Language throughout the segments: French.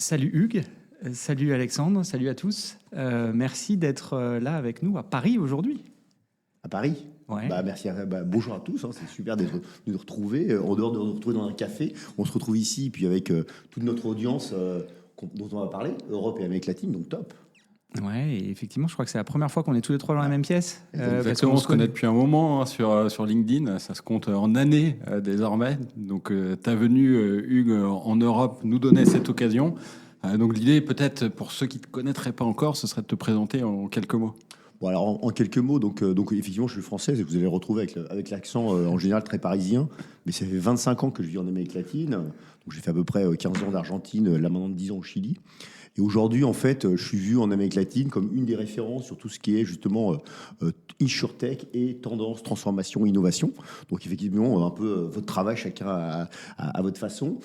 Salut Hugues, salut Alexandre, salut à tous. Merci d'être là avec nous à Paris aujourd'hui. À Paris. Ouais. Merci. Bonjour à tous. C'est super de nous retrouver. En dehors de nous retrouver dans un café, on se retrouve ici, puis avec toute notre audience dont on va parler, Europe et Amérique latine, donc top. Ouais, et effectivement, je crois que c'est la première fois qu'on est tous les trois dans la même pièce. Exactement, on se connaît depuis un moment sur LinkedIn, ça se compte en années désormais. Donc ta venue, Hugues, en Europe nous donnait cette occasion. Donc l'idée, peut-être pour ceux qui ne te connaîtraient pas encore, ce serait de te présenter en quelques mots. Bon, alors en quelques mots, donc effectivement, je suis française et vous allez retrouver avec l'accent en général très parisien. Mais ça fait 25 ans que je vis en Amérique latine. Donc j'ai fait à peu près 15 ans d'Argentine, là maintenant 10 ans au Chili. Et aujourd'hui, en fait, je suis vu en Amérique latine comme une des références sur tout ce qui est justement insurtech et tendance, transformation, innovation. Donc effectivement, un peu votre travail, chacun à votre façon.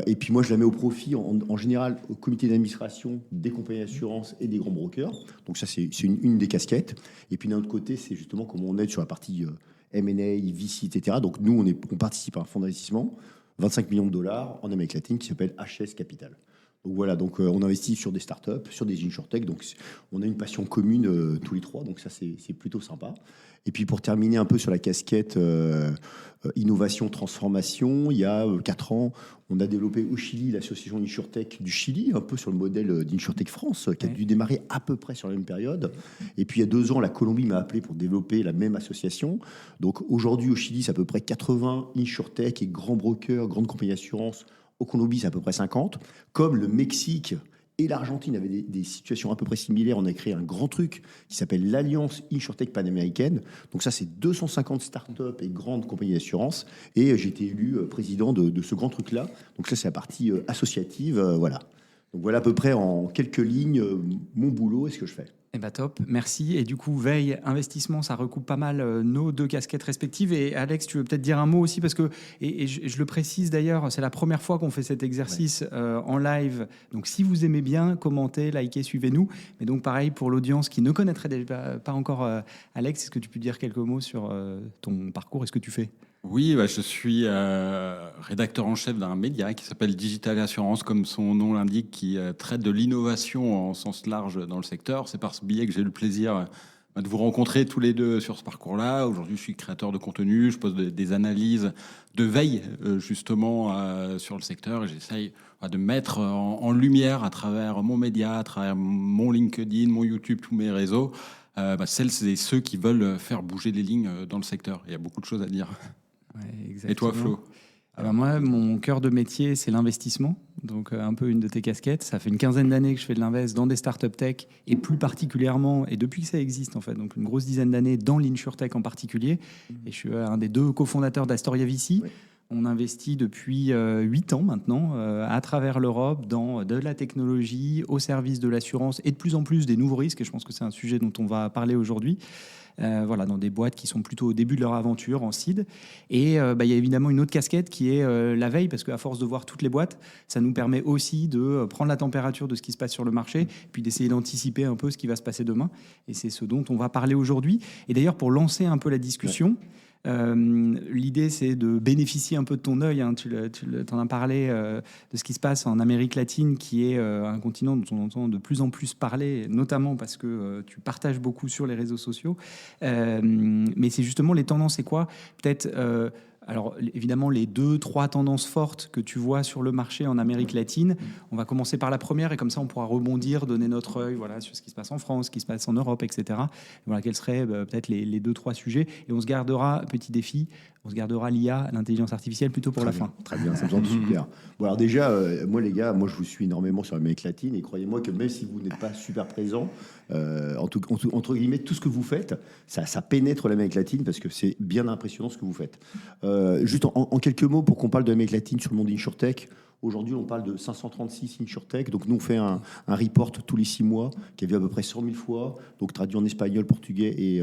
Et puis moi, je la mets au profit en général au comité d'administration des compagnies d'assurance et des grands brokers. Donc ça, c'est une des casquettes. Et puis d'un autre côté, c'est justement comment on aide sur la partie M&A, VC, etc. Donc nous, on participe à un fonds d'investissement, 25 millions de dollars en Amérique latine qui s'appelle HS Capital. Donc voilà, donc on investit sur des startups, sur des insurtech, donc on a une passion commune tous les trois, donc ça c'est plutôt sympa. Et puis pour terminer un peu sur la casquette innovation, transformation, il y a 4 ans, on a développé au Chili l'association Insurtech du Chili, un peu sur le modèle d'Insurtech France, qui a dû démarrer à peu près sur la même période. Et puis il y a 2 ans, la Colombie m'a appelé pour développer la même association. Donc aujourd'hui au Chili, c'est à peu près 80 Insurtech et grands brokers, grandes compagnies d'assurance. Au Colombie, c'est à peu près 50. Comme le Mexique et l'Argentine avaient des situations à peu près similaires, on a créé un grand truc qui s'appelle l'Alliance Insurtech Panaméricaine. Donc ça, c'est 250 startups et grandes compagnies d'assurance. Et j'ai été élu président de ce grand truc-là. Donc ça, c'est la partie associative. Voilà. Donc voilà à peu près en quelques lignes mon boulot et ce que je fais. Eh ben top, merci. Et du coup, veille, investissement, ça recoupe pas mal nos 2 casquettes respectives. Et Alex, tu veux peut-être dire un mot aussi parce que, et je le précise d'ailleurs, c'est la première fois qu'on fait cet exercice en live. Donc si vous aimez bien, commentez, likez, suivez-nous. Mais donc pareil pour l'audience qui ne connaîtrait déjà pas encore Alex, est-ce que tu peux dire quelques mots sur ton parcours et ce que tu fais ? Oui, je suis rédacteur en chef d'un média qui s'appelle Digital Assurance, comme son nom l'indique, qui traite de l'innovation en sens large dans le secteur. C'est par ce biais que j'ai eu le plaisir de vous rencontrer tous les deux sur ce parcours-là. Aujourd'hui, je suis créateur de contenu, je pose des analyses de veille justement sur le secteur et j'essaye de mettre en lumière à travers mon média, à travers mon LinkedIn, mon YouTube, tous mes réseaux, celles et ceux qui veulent faire bouger les lignes dans le secteur. Il y a beaucoup de choses à dire. Ouais, Et toi, Flo? Moi, mon cœur de métier, c'est l'investissement. Donc, un peu une de tes casquettes. Ça fait une quinzaine d'années que je fais de l'invest dans des startups tech et plus particulièrement, et depuis que ça existe en fait, donc une grosse dizaine d'années dans l'insurtech en particulier. Et je suis un des 2 cofondateurs d'Astoria VC. Oui. On investit depuis 8 ans maintenant à travers l'Europe dans de la technologie au service de l'assurance et de plus en plus des nouveaux risques. Et je pense que c'est un sujet dont on va parler aujourd'hui. Voilà, dans des boîtes qui sont plutôt au début de leur aventure en seed. Et il y a évidemment une autre casquette qui est la veille, parce qu'à force de voir toutes les boîtes, ça nous permet aussi de prendre la température de ce qui se passe sur le marché, puis d'essayer d'anticiper un peu ce qui va se passer demain. Et c'est ce dont on va parler aujourd'hui. Et d'ailleurs, pour lancer un peu la discussion, l'idée, c'est de bénéficier un peu de ton œil. Hein. Tu en as parlé de ce qui se passe en Amérique latine, qui est un continent dont on entend de plus en plus parler, notamment parce que tu partages beaucoup sur les réseaux sociaux. Mais c'est justement les tendances, c'est quoi ? Peut-être... alors évidemment, les 2-3 tendances fortes que tu vois sur le marché en Amérique latine, on va commencer par la première et comme ça on pourra rebondir, donner notre œil sur ce qui se passe en France, ce qui se passe en Europe, etc. Voilà, quels seraient peut-être les 2-3 sujets. Et on se gardera, petit défi, on se gardera l'IA, l'intelligence artificielle, plutôt pour la fin. Très bien, ça me semble super. Bon, alors déjà, moi les gars, moi je vous suis énormément sur l'Amérique latine et croyez-moi que même si vous n'êtes pas super présent, entre guillemets, tout ce que vous faites, ça pénètre l'Amérique latine parce que c'est bien impressionnant ce que vous faites. Juste en quelques mots, pour qu'on parle de l'Amérique latine sur le monde InsurTech, aujourd'hui on parle de 536 InsurTech. Donc nous on fait un report tous les 6 mois qui a vu à peu près 100 000 fois, donc traduit en espagnol, portugais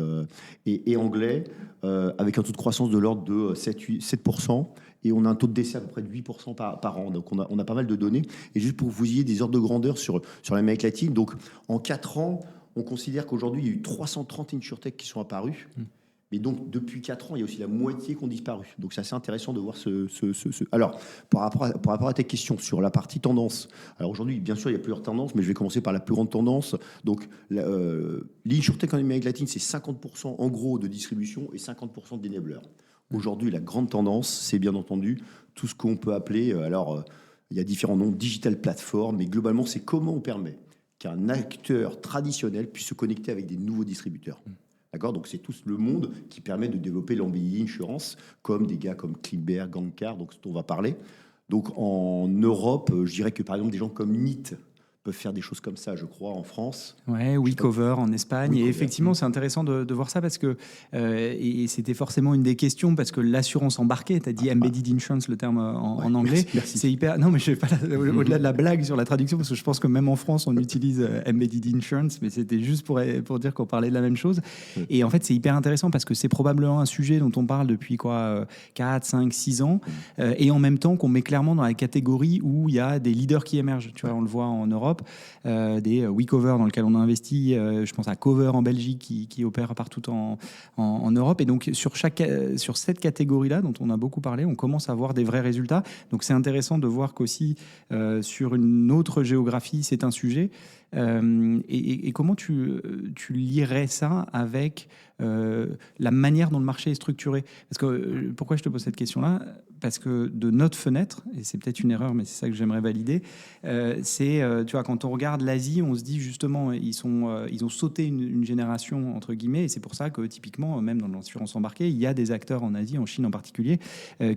et anglais, avec un taux de croissance de l'ordre de 7%. Et on a un taux de décès à peu près de 8% par an. Donc on a pas mal de données. Et juste pour que vous ayez des ordres de grandeur sur l'Amérique latine, donc en 4 ans, on considère qu'aujourd'hui il y a eu 330 InsurTech qui sont apparus. Mais donc, depuis 4 ans, il y a aussi la moitié qui ont disparu. Donc, c'est assez intéressant de voir Alors, par rapport à tes questions sur la partie tendance, alors aujourd'hui, bien sûr, il y a plusieurs tendances, mais je vais commencer par la plus grande tendance. Donc, l'InsurTech en Amérique latine, c'est 50% en gros de distribution et 50% d'enablers. Aujourd'hui, la grande tendance, c'est bien entendu tout ce qu'on peut appeler, il y a différents noms, digital platform, mais globalement, c'est comment on permet qu'un acteur traditionnel puisse se connecter avec des nouveaux distributeurs. D'accord ? Donc, c'est tout le monde qui permet de développer l'embedded insurance, comme des gars comme Klimber, Gangkar, donc, dont on va parler. Donc, en Europe, je dirais que, par exemple, des gens comme NIT peuvent faire des choses comme ça, je crois, en France. Ouais, WeCover en Espagne. WeCover. Et effectivement, c'est intéressant de voir ça parce que, et c'était forcément une des questions, parce que l'assurance embarquée, tu as dit embedded insurance, le terme en anglais. Merci. C'est hyper. Non, mais je vais pas au-delà de la blague sur la traduction, parce que je pense que même en France, on utilise embedded insurance, mais c'était juste pour dire qu'on parlait de la même chose. Et en fait, c'est hyper intéressant parce que c'est probablement un sujet dont on parle depuis 4, 5, 6 ans, et en même temps qu'on met clairement dans la catégorie où il y a des leaders qui émergent. Tu vois, on le voit en Europe. Des WeCover dans lequel on a investi, je pense à Cover en Belgique qui opère partout en Europe. Et donc sur cette catégorie-là dont on a beaucoup parlé, on commence à voir des vrais résultats. Donc c'est intéressant de voir qu'aussi sur une autre géographie, c'est un sujet. Et comment tu lierais ça avec la manière dont le marché est structuré? Parce que, pourquoi je te pose cette question-là? Parce que de notre fenêtre, et c'est peut-être une erreur, mais c'est ça que j'aimerais valider, tu vois, quand on regarde l'Asie, on se dit justement, ils ont sauté une génération, entre guillemets, et c'est pour ça que typiquement, même dans l'assurance embarquée, il y a des acteurs en Asie, en Chine en particulier,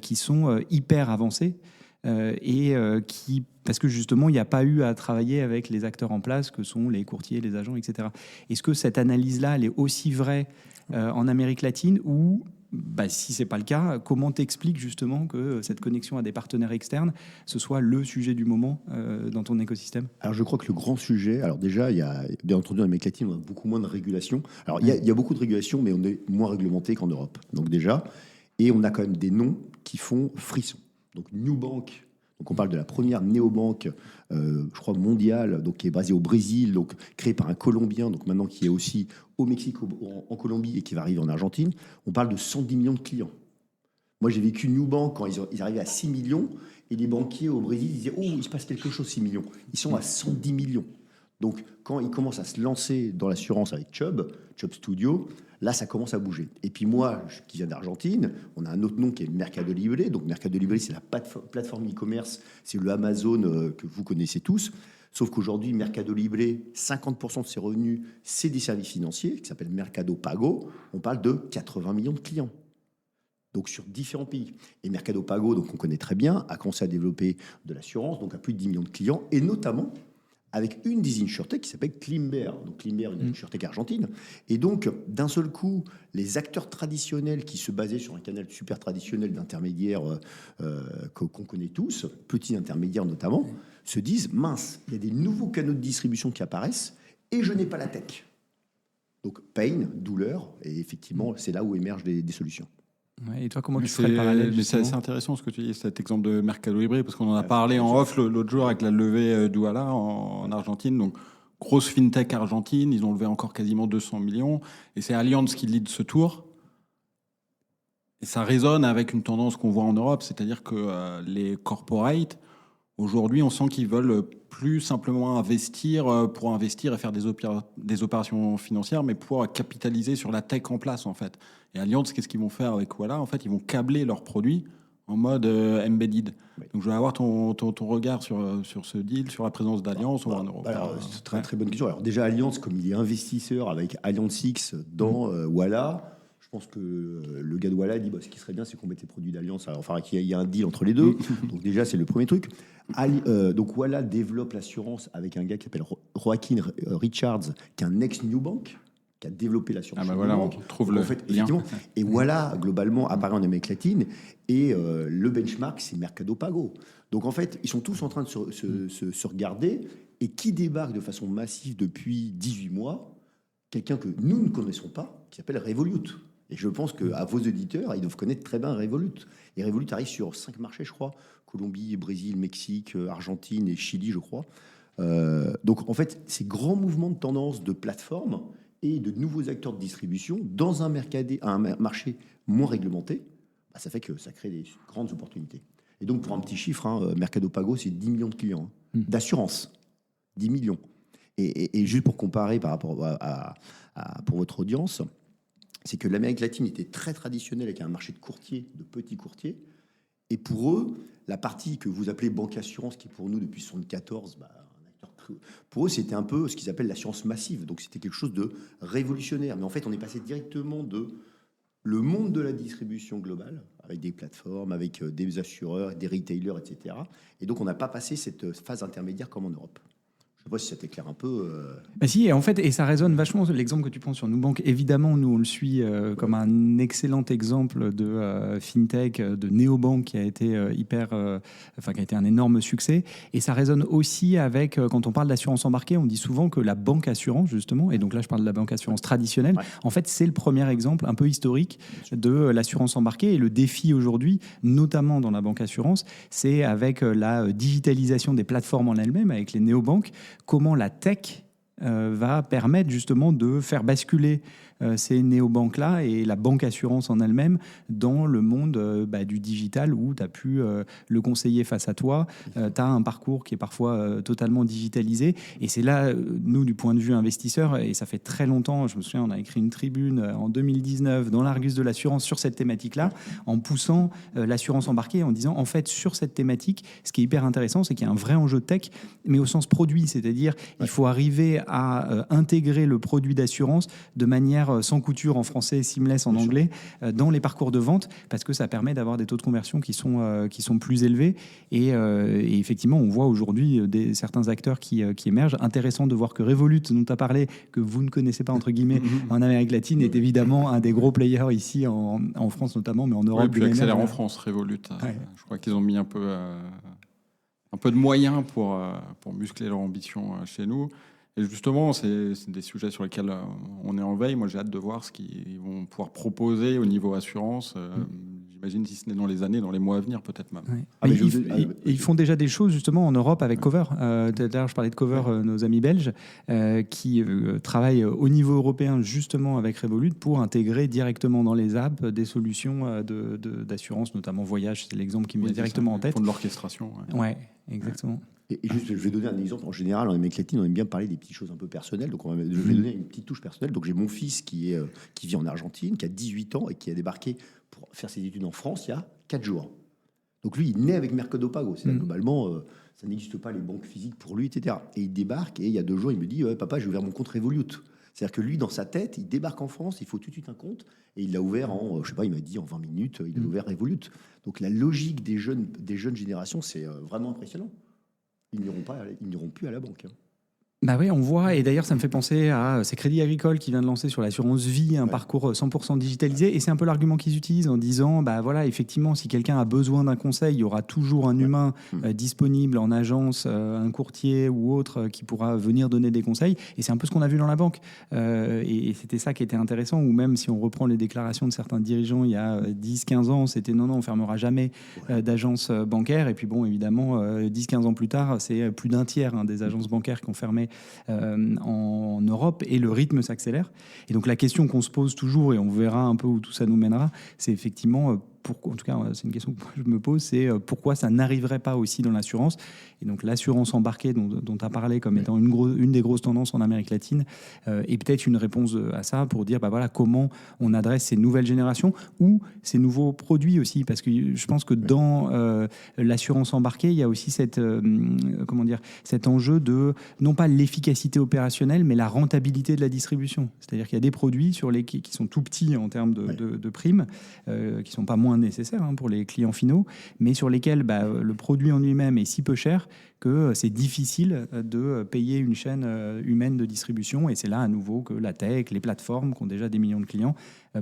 qui sont hyper avancés. Parce que justement, il n'y a pas eu à travailler avec les acteurs en place, que sont les courtiers, les agents, etc. Est-ce que cette analyse-là, elle est aussi vraie en Amérique latine, ou si ce n'est pas le cas, comment t'expliques justement que cette connexion à des partenaires externes, ce soit le sujet du moment dans ton écosystème? Alors, je crois que le grand sujet, alors déjà, il y a, bien entendu, en Amérique latine, on a beaucoup moins de régulation. Alors, il y a beaucoup de régulation, mais on est moins réglementé qu'en Europe. Donc déjà, et on a quand même des noms qui font frisson. Donc, Newbank, donc on parle de la première néobanque, je crois, mondiale, donc qui est basée au Brésil, donc créée par un Colombien, donc maintenant qui est aussi au Mexique, en Colombie, et qui va arriver en Argentine. On parle de 110 millions de clients. Moi, j'ai vécu Newbank quand ils arrivaient à 6 millions, et les banquiers au Brésil disaient « Oh, il se passe quelque chose, 6 millions ». Ils sont à 110 millions. Donc, quand ils commencent à se lancer dans l'assurance avec Chubb Studio, là, ça commence à bouger. Et puis moi, qui viens d'Argentine, on a un autre nom qui est Mercado Libre. Donc, Mercado Libre, c'est la plateforme e-commerce, c'est le Amazon que vous connaissez tous. Sauf qu'aujourd'hui, Mercado Libre, 50% de ses revenus, c'est des services financiers, qui s'appellent Mercado Pago. On parle de 80 millions de clients. Donc, sur différents pays. Et Mercado Pago, donc on connaît très bien, a commencé à développer de l'assurance, donc à plus de 10 millions de clients, et notamment avec une des insurtech qui s'appelle Klimber. Donc Klimber, une insurtech argentine. Et donc, d'un seul coup, les acteurs traditionnels qui se basaient sur un canal super traditionnel d'intermédiaires qu'on connaît tous, petits intermédiaires notamment, se disent, mince, il y a des nouveaux canaux de distribution qui apparaissent et je n'ai pas la tech. Donc, pain, douleur, et effectivement, c'est là où émergent des solutions. Ouais, et toi, comment tu ferais le parallèle? Mais c'est assez intéressant ce que tu dis, cet exemple de Mercado Libre, parce qu'on en a parlé en off l'autre jour avec la levée d'Uala en Argentine. Donc, grosse fintech argentine, ils ont levé encore quasiment 200 millions. Et c'est Allianz qui lead ce tour. Et ça résonne avec une tendance qu'on voit en Europe, c'est-à-dire que les corporates, aujourd'hui, on sent qu'ils veulent plus simplement investir pour investir et faire des opérations financières, mais pour capitaliser sur la tech en place, en fait. Et Allianz, qu'est-ce qu'ils vont faire avec Uala? En fait, ils vont câbler leurs produits en mode embedded. Oui. Donc, je vais avoir ton regard sur ce deal, sur la présence d'Allianz en Europe. Alors, c'est une très bonne question. Alors, déjà, Allianz, comme il est investisseur avec Allianz X dans Uala, je pense que le gars de Uala dit ce qui serait bien, c'est qu'on mette les produits d'Allianz. Enfin, qu'il y a un deal entre les deux. Donc, déjà, c'est le premier truc. Donc, Uala développe l'assurance avec un gars qui s'appelle Joaquin Richards, qui est un ex-Newbank, qui a développé l'assurance. Ah bah voilà, on trouve le lien. Et voilà, globalement, apparaît en Amérique latine. Et le benchmark, c'est Mercado Pago. Donc, en fait, ils sont tous en train de se regarder. Et qui débarque de façon massive depuis 18 mois? Quelqu'un que nous ne connaissons pas, qui s'appelle Revolut. Et je pense qu'à vos auditeurs, ils doivent connaître très bien Revolut. Et Revolut arrive sur 5 marchés, je crois. Colombie, Brésil, Mexique, Argentine et Chili, je crois. Donc, en fait, ces grands mouvements de tendance de plateforme et de nouveaux acteurs de distribution dans un marché moins réglementé, ça fait que ça crée des grandes opportunités. Et donc, pour un petit chiffre, Mercado Pago, c'est 10 millions de clients d'assurance. 10 millions. Et juste pour comparer par rapport pour votre audience, c'est que l'Amérique latine était très traditionnelle avec un marché de courtiers, de petits courtiers. Et pour eux, la partie que vous appelez banque assurance, qui est pour nous depuis 1974, pour eux, c'était un peu ce qu'ils appellent l'assurance massive. Donc, c'était quelque chose de révolutionnaire. Mais en fait, on est passé directement de le monde de la distribution globale, avec des plateformes, avec des assureurs, des retailers, etc. Et donc, on n'a pas passé cette phase intermédiaire comme en Europe. Je ne sais pas si ça t'éclaire un peu. Bah si, et en fait, et ça résonne vachement. L'exemple que tu prends sur Nubank, évidemment, nous on le suit comme un excellent exemple de fintech, de néobanque qui a été qui a été un énorme succès. Et ça résonne aussi avec quand on parle d'assurance embarquée, on dit souvent que la banque assurance justement, et donc là je parle de la banque assurance traditionnelle. En fait, c'est le premier exemple un peu historique de l'assurance embarquée. Et le défi aujourd'hui, notamment dans la banque assurance, c'est avec la digitalisation des plateformes en elles-mêmes, avec les néobanques. Comment la tech va permettre justement de faire basculer ces néobanques-là et la banque assurance en elle-même dans le monde du digital où tu as pu le conseiller face à toi. Tu as un parcours qui est parfois totalement digitalisé. Et c'est là, nous, du point de vue investisseur, et ça fait très longtemps, je me souviens, on a écrit une tribune en 2019 dans l'Argus de l'assurance sur cette thématique-là, en poussant l'assurance embarquée, en disant, en fait, sur cette thématique, ce qui est hyper intéressant, c'est qu'il y a un vrai enjeu de tech, mais au sens produit, c'est-à-dire il faut arriver à intégrer le produit d'assurance de manière sans couture en français, seamless en anglais, dans les parcours de vente, parce que ça permet d'avoir des taux de conversion qui sont plus élevés. Et effectivement, on voit aujourd'hui certains acteurs qui émergent. Intéressant de voir que Revolut, dont tu as parlé, que vous ne connaissez pas, entre guillemets, en Amérique latine, est évidemment un des gros players ici, en France notamment, mais en Europe. Oui, puis accélère en France, Revolut. Je crois qu'ils ont mis un peu de moyens pour muscler leur ambition chez nous. Et justement, c'est des sujets sur lesquels on est en veille. Moi, j'ai hâte de voir ce qu'ils vont pouvoir proposer au niveau assurance. J'imagine, si ce n'est dans les mois à venir, peut-être même. Ouais. Ils font déjà des choses, justement, en Europe avec Cover. D'ailleurs, je parlais de Cover, nos amis belges, qui travaillent au niveau européen, justement, avec Revolut, pour intégrer directement dans les apps des solutions d'assurance, notamment voyage. C'est l'exemple qui me vient directement en tête. Ils font de l'orchestration. Ouais, exactement. Et juste, je vais donner un exemple. En général, en Amérique latine, on aime bien parler des petites choses un peu personnelles. Donc, je vais donner une petite touche personnelle. Donc, j'ai mon fils qui vit en Argentine, qui a 18 ans et qui a débarqué pour faire ses études en France il y a 4 jours. Donc, lui, il naît avec Mercado Pago. Globalement, ça n'existe pas les banques physiques pour lui, etc. Et il débarque et il y a 2 jours, il me dit papa, j'ai ouvert mon compte Revolut. C'est-à-dire que lui, dans sa tête, il débarque en France, il faut tout de suite un compte. Et il l'a ouvert il m'a dit en 20 minutes, il a ouvert Revolut. Donc, la logique des jeunes générations, c'est vraiment impressionnant. Ils n'iront plus à la banque. Bah oui, on voit, et d'ailleurs ça me fait penser à ces Crédits Agricoles qui vient de lancer sur l'assurance vie un parcours 100% digitalisé, et c'est un peu l'argument qu'ils utilisent en disant, bah voilà, effectivement, si quelqu'un a besoin d'un conseil, il y aura toujours un humain disponible en agence, un courtier ou autre qui pourra venir donner des conseils, et c'est un peu ce qu'on a vu dans la banque, et c'était ça qui était intéressant, ou même si on reprend les déclarations de certains dirigeants il y a 10-15 ans, c'était non, on fermera jamais d'agence bancaire, et puis bon, évidemment, 10-15 ans plus tard, c'est plus d'un tiers des agences bancaires qui ont fermé en Europe, et le rythme s'accélère. Et donc la question qu'on se pose toujours, et on verra un peu où tout ça nous mènera, c'est effectivement, en tout cas c'est une question que je me pose, c'est pourquoi ça n'arriverait pas aussi dans l'assurance. Et donc l'assurance embarquée dont tu as parlé comme étant une des grosses tendances en Amérique latine est peut-être une réponse à ça, pour dire bah voilà, comment on adresse ces nouvelles générations ou ces nouveaux produits aussi, parce que je pense que dans l'assurance embarquée, il y a aussi cet enjeu de non pas l'efficacité opérationnelle, mais la rentabilité de la distribution. C'est-à-dire qu'il y a des produits qui sont tout petits en termes de primes, qui sont pas moins nécessaires pour les clients finaux, mais sur lesquels le produit en lui-même est si peu cher que c'est difficile de payer une chaîne humaine de distribution. Et c'est là à nouveau que la tech, les plateformes qui ont déjà des millions de clients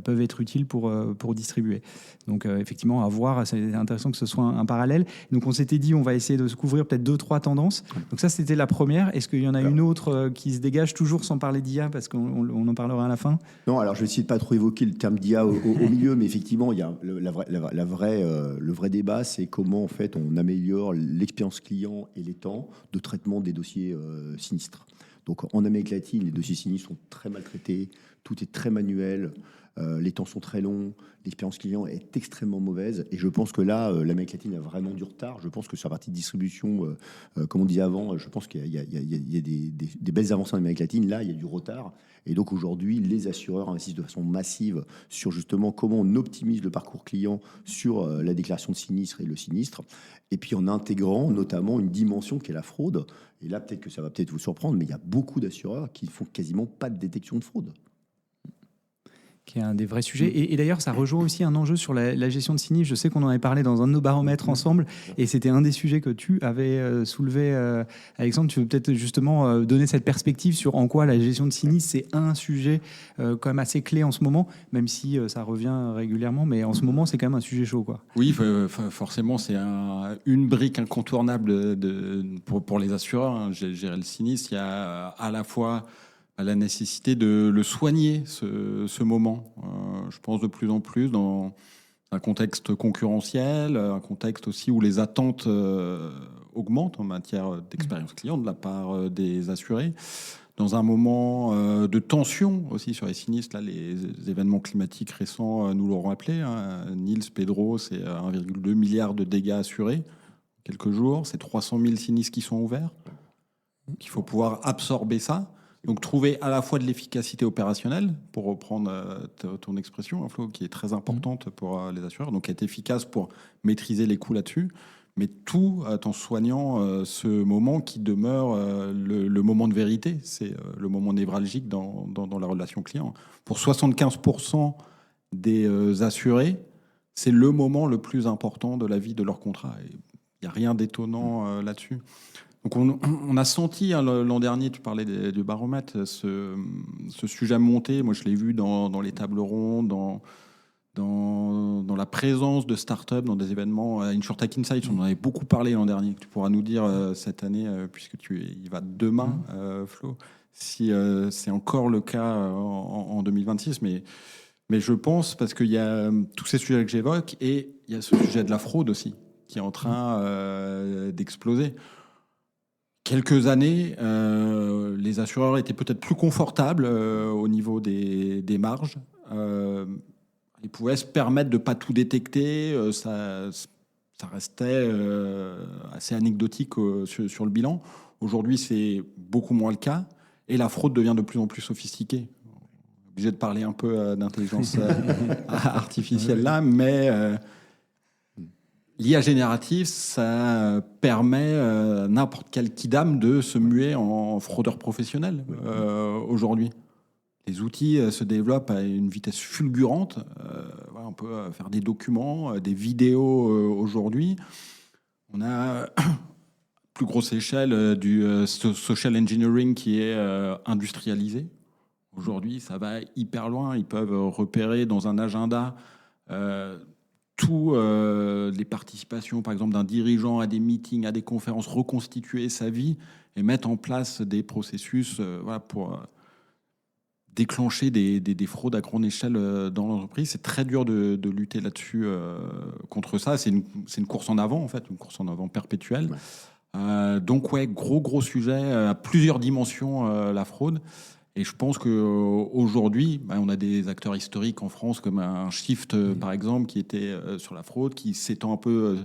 peuvent être utiles pour distribuer. Donc effectivement, à voir, c'est intéressant que ce soit un parallèle. Donc on s'était dit, on va essayer de se couvrir peut-être 2-3 tendances. Donc ça, c'était la première. Est-ce qu'il y en a une autre qui se dégage, toujours sans parler d'IA, parce qu'on en parlera à la fin? Non, alors je vais essayer de pas trop évoquer le terme d'IA au milieu, mais effectivement, il y a le vrai débat, c'est comment en fait on améliore l'expérience client et les temps de traitement des dossiers sinistres. Donc en Amérique latine, les dossiers sinistres sont très maltraités, tout est très manuel, les temps sont très longs, l'expérience client est extrêmement mauvaise. Et je pense que là, l'Amérique latine a vraiment du retard. Je pense que sur la partie de distribution, comme on disait avant, je pense qu'il y a des belles avancées en Amérique latine. Là, il y a du retard. Et donc aujourd'hui, les assureurs investissent de façon massive sur justement comment on optimise le parcours client sur la déclaration de sinistre et le sinistre. Et puis en intégrant notamment une dimension qui est la fraude. Et là, peut-être que ça va peut-être vous surprendre, mais il y a beaucoup d'assureurs qui font quasiment pas de détection de fraude. Qui est un des vrais sujets. Et d'ailleurs, ça rejoint aussi un enjeu sur la gestion de sinistres. Je sais qu'on en avait parlé dans un de nos baromètres ensemble, et c'était un des sujets que tu avais soulevé, Alexandre. Tu veux peut-être justement donner cette perspective sur en quoi la gestion de sinistres, c'est un sujet quand même assez clé en ce moment, même si ça revient régulièrement, mais en ce moment, c'est quand même un sujet chaud, quoi. Oui, forcément, c'est une brique incontournable pour les assureurs, hein, gérer le sinistre. Il y a à la fois la nécessité de le soigner, ce moment. Je pense de plus en plus dans un contexte concurrentiel, un contexte aussi où les attentes augmentent en matière d'expérience client de la part des assurés. Dans un moment de tension aussi sur les sinistres, là, les événements climatiques récents nous l'auront rappelé. Hein. Niels, Pedro, c'est 1,2 milliard de dégâts assurés en quelques jours. C'est 300 000 sinistres qui sont ouverts. Donc, il faut pouvoir absorber ça. Donc, trouver à la fois de l'efficacité opérationnelle, pour reprendre ton expression, hein, Flo, qui est très importante pour les assureurs, donc être efficace pour maîtriser les coûts là-dessus, mais tout en soignant ce moment qui demeure le moment de vérité. C'est le moment névralgique dans la relation client. Pour 75% des assurés, c'est le moment le plus important de la vie de leur contrat. Il n'y a rien d'étonnant là-dessus. Donc on a senti, hein, l'an dernier, tu parlais du baromètre, ce sujet monter. Moi, je l'ai vu dans les tables rondes, dans la présence de start-up, dans des événements. InsurTech Insights, on en avait beaucoup parlé l'an dernier. Tu pourras nous dire cette année, puisque tu y vas demain, Flo, si c'est encore le cas en 2026. Mais je pense, parce qu'il y a tous ces sujets que j'évoque, et il y a ce sujet de la fraude aussi, qui est en train d'exploser. Quelques années, les assureurs étaient peut-être plus confortables au niveau des marges. Ils pouvaient se permettre de ne pas tout détecter. Ça restait assez anecdotique sur le bilan. Aujourd'hui, c'est beaucoup moins le cas. Et la fraude devient de plus en plus sophistiquée. Obligé de parler un peu d'intelligence artificielle là, mais... L'IA générative, ça permet à n'importe quel kidam de se muer en fraudeur professionnel aujourd'hui. Les outils se développent à une vitesse fulgurante. On peut faire des documents, des vidéos aujourd'hui. On a plus grosse échelle du social engineering qui est industrialisé. Aujourd'hui, ça va hyper loin. Ils peuvent repérer dans un agenda les participations, par exemple, d'un dirigeant à des meetings, à des conférences, reconstituer sa vie et mettre en place des processus pour déclencher des fraudes à grande échelle dans l'entreprise. C'est très dur de lutter là-dessus contre ça. C'est une course en avant, en fait, une course en avant perpétuelle. Ouais. Donc, gros sujet à plusieurs dimensions, la fraude. Et je pense qu'aujourd'hui, on a des acteurs historiques en France comme un Shift, par exemple, qui était sur la fraude, qui s'étend un peu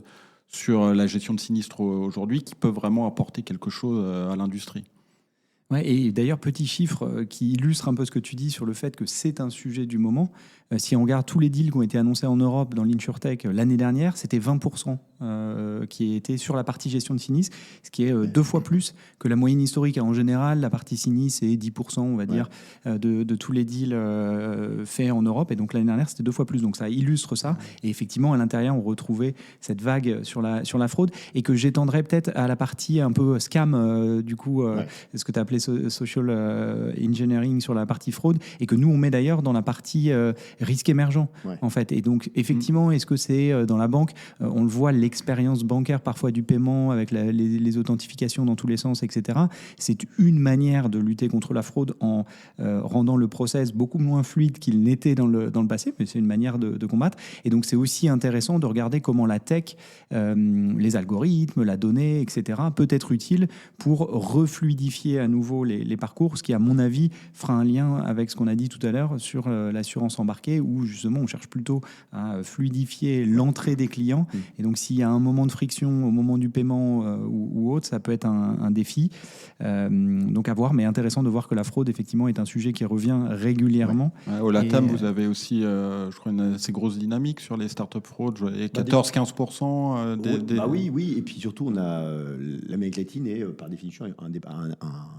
sur la gestion de sinistres aujourd'hui, qui peuvent vraiment apporter quelque chose à l'industrie. Ouais, et d'ailleurs, petit chiffre qui illustre un peu ce que tu dis sur le fait que c'est un sujet du moment. Si on regarde tous les deals qui ont été annoncés en Europe dans l'InsurTech l'année dernière, c'était 20% qui étaient sur la partie gestion de sinistres, ce qui est 2 fois plus que la moyenne historique. En général, la partie sinistre, c'est 10%, on va dire, de tous les deals faits en Europe. Et donc l'année dernière, c'était 2 fois plus. Donc ça illustre ça. Et effectivement, à l'intérieur, on retrouvait cette vague sur la fraude, et que j'étendrais peut-être à la partie un peu scam, du coup, ce que tu as appelé social engineering sur la partie fraude, et que nous, on met d'ailleurs dans la partie risque émergent, en fait. Et donc, effectivement, est-ce que c'est dans la banque, on le voit, l'expérience bancaire parfois du paiement avec les authentifications dans tous les sens, etc. C'est une manière de lutter contre la fraude en rendant le process beaucoup moins fluide qu'il n'était dans le passé, mais c'est une manière de combattre. Et donc, c'est aussi intéressant de regarder comment la tech, les algorithmes, la donnée, etc., peut être utile pour refluidifier à nouveau nouveau les parcours, ce qui, à mon avis, fera un lien avec ce qu'on a dit tout à l'heure sur l'assurance embarquée, où justement on cherche plutôt à fluidifier l'entrée des clients. Et donc s'il y a un moment de friction au moment du paiement ou autre, ça peut être un défi. Donc à voir, mais intéressant de voir que la fraude, effectivement, est un sujet qui revient régulièrement. Ouais, au Latam, vous avez aussi, je crois, une assez grosse dynamique sur les startups fraude. 14-15%. Oui. Et puis surtout, on a l'Amérique latine est par définition un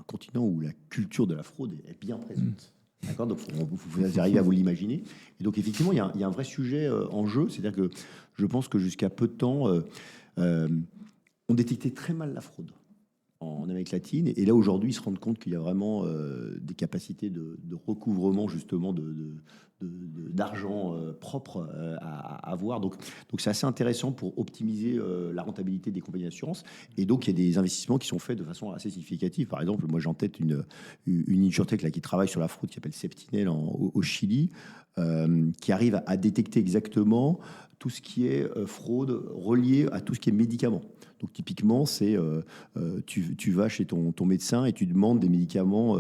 continent où la culture de la fraude est bien présente. D'accord, donc vous arrivez à vous l'imaginer. Et donc effectivement, il y a un vrai sujet en jeu. C'est-à-dire que je pense que jusqu'à peu de temps, on détectait très mal la fraude en Amérique latine. Et là, aujourd'hui, ils se rendent compte qu'il y a vraiment des capacités de recouvrement, justement, d'argent propre à avoir. Donc c'est assez intéressant pour optimiser la rentabilité des compagnies d'assurance. Et donc, il y a des investissements qui sont faits de façon assez significative. Par exemple, moi, j'ai en tête une insurtech là, qui travaille sur la fraude, qui s'appelle Septinel au Chili, qui arrive à détecter exactement tout ce qui est fraude reliée à tout ce qui est médicaments. Donc typiquement, c'est tu vas chez ton médecin et tu demandes des médicaments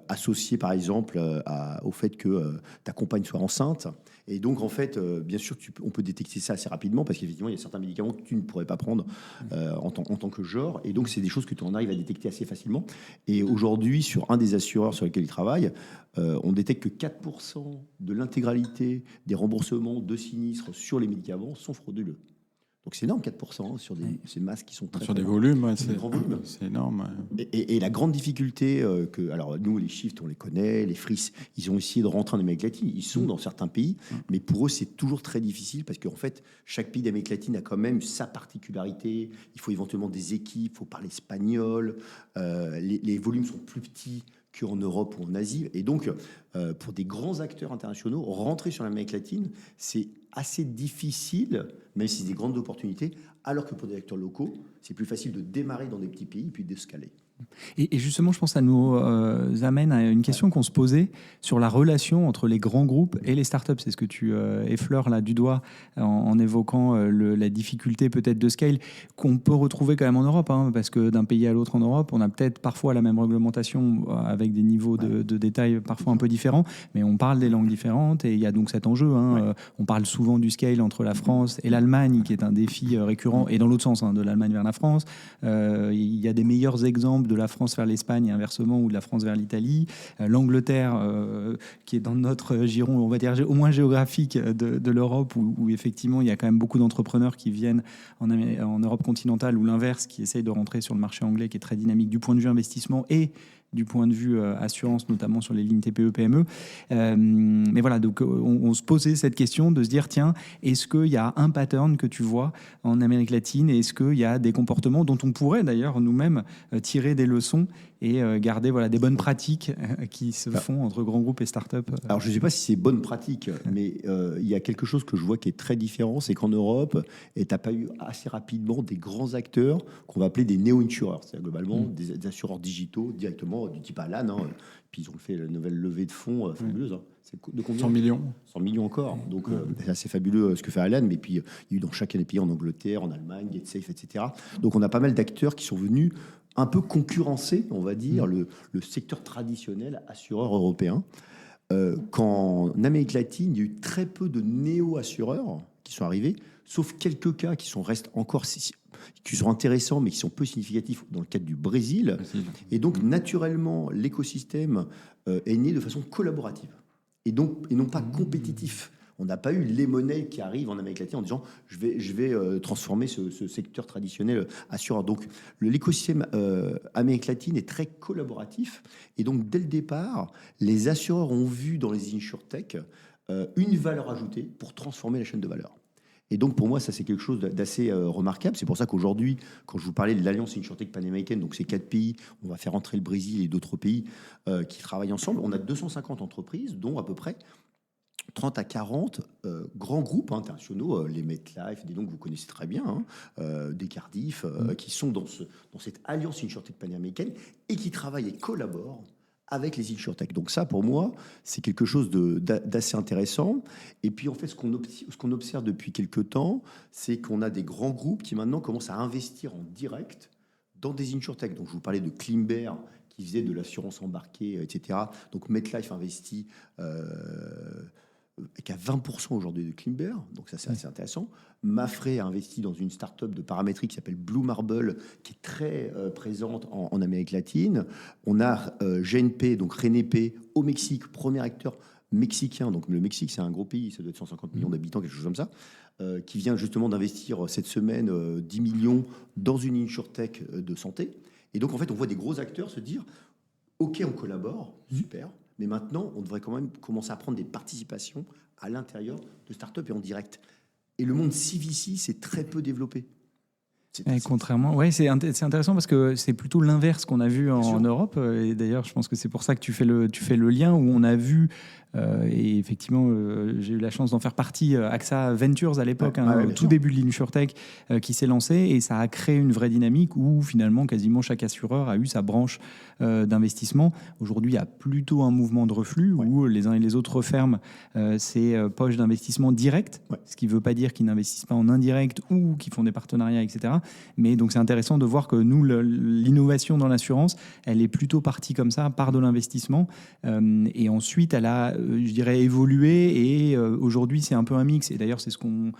associés par exemple au fait que ta compagne soit enceinte. Et donc en fait, bien sûr, on peut détecter ça assez rapidement parce qu'effectivement, il y a certains médicaments que tu ne pourrais pas prendre en tant que genre. Et donc c'est des choses que tu en arrives à détecter assez facilement. Et aujourd'hui, sur un des assureurs sur lesquels ils travaillent, on détecte que 4% de l'intégralité des remboursements de sinistres sur les médicaments sont frauduleux. Donc c'est énorme, 4% sur ces masses qui sont très... Sur des volumes, c'est énorme. Et la grande difficulté alors nous, les Shift, on les connaît, les Fris, ils ont essayé de rentrer en Amérique latine, ils sont dans certains pays, mais pour eux, c'est toujours très difficile parce qu'en fait, chaque pays d'Amérique latine a quand même sa particularité. Il faut éventuellement des équipes, il faut parler espagnol, les volumes sont plus petits qu'en Europe ou en Asie. Et donc, pour des grands acteurs internationaux, rentrer sur l'Amérique latine, c'est assez difficile, même si c'est des grandes opportunités, alors que pour des acteurs locaux, c'est plus facile de démarrer dans des petits pays puis d'escaler. Et justement, je pense que ça nous amène à une question qu'on se posait sur la relation entre les grands groupes et les startups. C'est ce que tu effleures là du doigt en évoquant la difficulté peut-être de scale qu'on peut retrouver quand même en Europe, hein, parce que d'un pays à l'autre en Europe, on a peut-être parfois la même réglementation avec des niveaux de détail parfois un peu différents, mais on parle des langues différentes et il y a donc cet enjeu. Hein, on parle souvent du scale entre la France et l'Allemagne, qui est un défi récurrent, et dans l'autre sens, hein, de l'Allemagne vers la France. Il y a des meilleurs exemples de la France vers l'Espagne et inversement, ou de la France vers l'Italie. L'Angleterre, qui est dans notre giron, on va dire au moins géographique de l'Europe, où effectivement il y a quand même beaucoup d'entrepreneurs qui viennent en Europe continentale, ou l'inverse, qui essayent de rentrer sur le marché anglais, qui est très dynamique du point de vue investissement et du point de vue assurance, notamment sur les lignes TPE-PME. Mais voilà, donc on se posait cette question de se dire, tiens, est-ce qu'il y a un pattern que tu vois en Amérique latine, et est-ce qu'il y a des comportements dont on pourrait d'ailleurs nous-mêmes tirer des leçons et garder des bonnes pratiques qui se font entre grands groupes et startups? Alors je ne sais pas si c'est bonne pratique, mais il y a quelque chose que je vois qui est très différent, c'est qu'en Europe, tu n'as pas eu assez rapidement des grands acteurs qu'on va appeler des néo-insurers, c'est-à-dire globalement des assureurs digitaux directement du type Alan, hein. Puis ils ont fait la nouvelle levée de fonds fabuleuse. Hein. C'est de combien? 100 millions. 100 millions encore. Donc c'est assez fabuleux ce que fait Alan. Mais puis il y a eu dans chacun des pays, en Angleterre, en Allemagne, GetSafe, etc. Donc on a pas mal d'acteurs qui sont venus un peu concurrencer, on va dire, le secteur traditionnel assureur européen. Qu'en Amérique latine, il y a eu très peu de néo-assureurs qui sont arrivés, sauf quelques cas qui restent encore qui sont intéressants, mais qui sont peu significatifs dans le cadre du Brésil. Et donc, naturellement, l'écosystème est né de façon collaborative et non pas compétitif. On n'a pas eu les monnaies qui arrivent en Amérique latine en disant je vais transformer ce secteur traditionnel assureur. Donc l'écosystème Amérique latine est très collaboratif. Et donc dès le départ, les assureurs ont vu dans les insurtech une valeur ajoutée pour transformer la chaîne de valeur. Et donc pour moi, ça c'est quelque chose d'assez remarquable. C'est pour ça qu'aujourd'hui, quand je vous parlais de l'Alliance Insurtech panaméricaine, donc ces 4 pays, on va faire entrer le Brésil et d'autres pays qui travaillent ensemble. On a 250 entreprises, dont à peu près 30 à 40 grands groupes internationaux, les MetLife, des noms que vous connaissez très bien, hein, des Cardiff, qui sont dans cette alliance insurtech panaméricaine et qui travaillent et collaborent avec les insurtech. Donc ça, pour moi, c'est quelque chose d'assez intéressant. Et puis, en fait, ce qu'on observe depuis quelques temps, c'est qu'on a des grands groupes qui maintenant commencent à investir en direct dans des insurtech. Donc, je vous parlais de Climber, qui faisaient de l'assurance embarquée, etc. Donc MetLife investit qu'à 20% aujourd'hui de Climber, donc ça c'est assez intéressant. Mapfre a investi dans une start-up de paramétrie qui s'appelle Blue Marble, qui est très présente en Amérique latine. On a GNP, donc RENEP, au Mexique, premier acteur mexicain. Donc le Mexique, c'est un gros pays, ça doit être 150 millions d'habitants, quelque chose comme ça, qui vient justement d'investir cette semaine 10 millions dans une insurtech de santé. Et donc en fait, on voit des gros acteurs se dire, OK, on collabore, super. Mais maintenant, on devrait quand même commencer à prendre des participations à l'intérieur de start-up et en direct. Et le monde CVC, c'est très peu développé. Contrairement, c'est intéressant parce que c'est plutôt l'inverse qu'on a vu en Europe. Et d'ailleurs, je pense que c'est pour ça que tu fais le lien où on a vu, et effectivement, j'ai eu la chance d'en faire partie, AXA Ventures à l'époque, au tout début de l'InsurTech, qui s'est lancé, et ça a créé une vraie dynamique où finalement quasiment chaque assureur a eu sa branche d'investissement. Aujourd'hui, il y a plutôt un mouvement de reflux où les uns et les autres referment ces poches d'investissement direct, ce qui ne veut pas dire qu'ils n'investissent pas en indirect ou qu'ils font des partenariats, etc. Mais donc c'est intéressant de voir que nous, l'innovation dans l'assurance, elle est plutôt partie comme ça, par de l'investissement. Et ensuite, elle a, je dirais, évolué. Et aujourd'hui, c'est un peu un mix. Et d'ailleurs, c'est ce qu'on